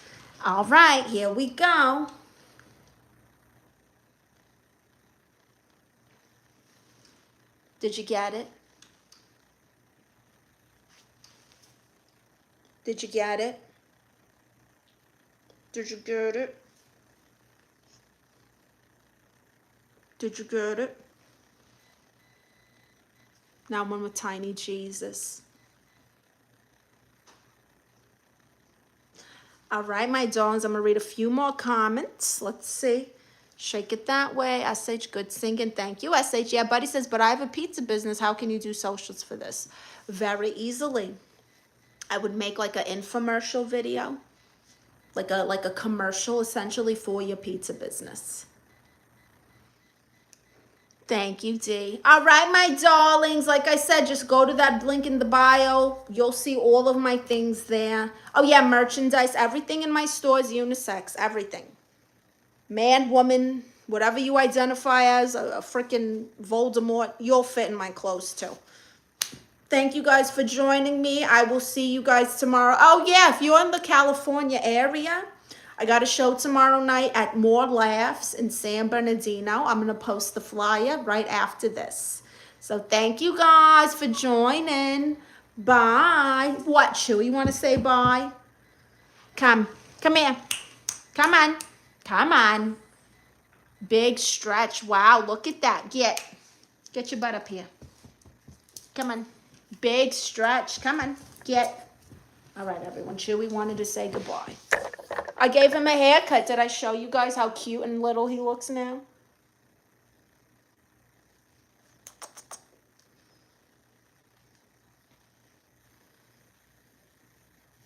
All right, here we go. Did you get it? Did you get it? Did you get it? Did you get it? Now one with tiny Jesus. All right, my darlings, I'm going to read a few more comments. Let's see. Shake it that way. SH, good singing. Thank you, SH. Yeah, Buddy says, but I have a pizza business. How can you do socials for this? Very easily. I would make like an infomercial video. Like a commercial, essentially, for your pizza business. Thank you, D. All right, my darlings. Like I said, just go to that link in the bio. You'll see all of my things there. Oh, yeah, merchandise. Everything in my store is unisex. Everything. Man, woman, whatever you identify as, a freaking Voldemort, you'll fit in my clothes, too. Thank you guys for joining me. I will see you guys tomorrow. Oh, yeah, if you're in the California area, I got a show tomorrow night at More Laughs in San Bernardino. I'm going to post the flyer right after this. So thank you guys for joining. Bye. What, Chewy? You want to say bye? Come here. Come on. Come on. Big stretch. Wow, look at that. Get your butt up here. Come on. Big stretch. Come on. Get. All right, everyone. Chewy wanted to say goodbye. I gave him a haircut. Did I show you guys how cute and little he looks now?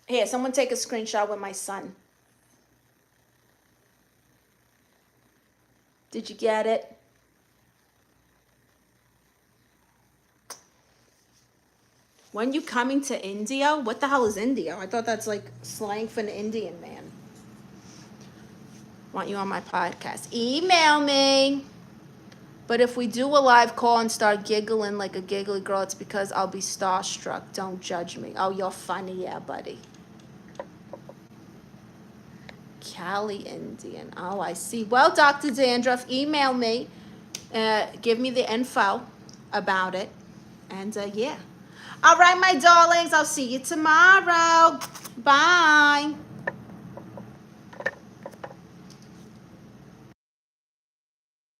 Here, someone take a screenshot with my son. Did you get it? When you coming to India? What the hell is India? I thought that's like slang for an Indian man. Want you on my podcast. Email me. But if we do a live call and start giggling like a giggly girl, it's because I'll be starstruck. Don't judge me. Oh, you're funny. Yeah, buddy. Cali Indian. Oh, I see. Well, Dr. Dandruff, email me. Give me the info about it. And yeah. All right, my darlings. I'll see you tomorrow. Bye.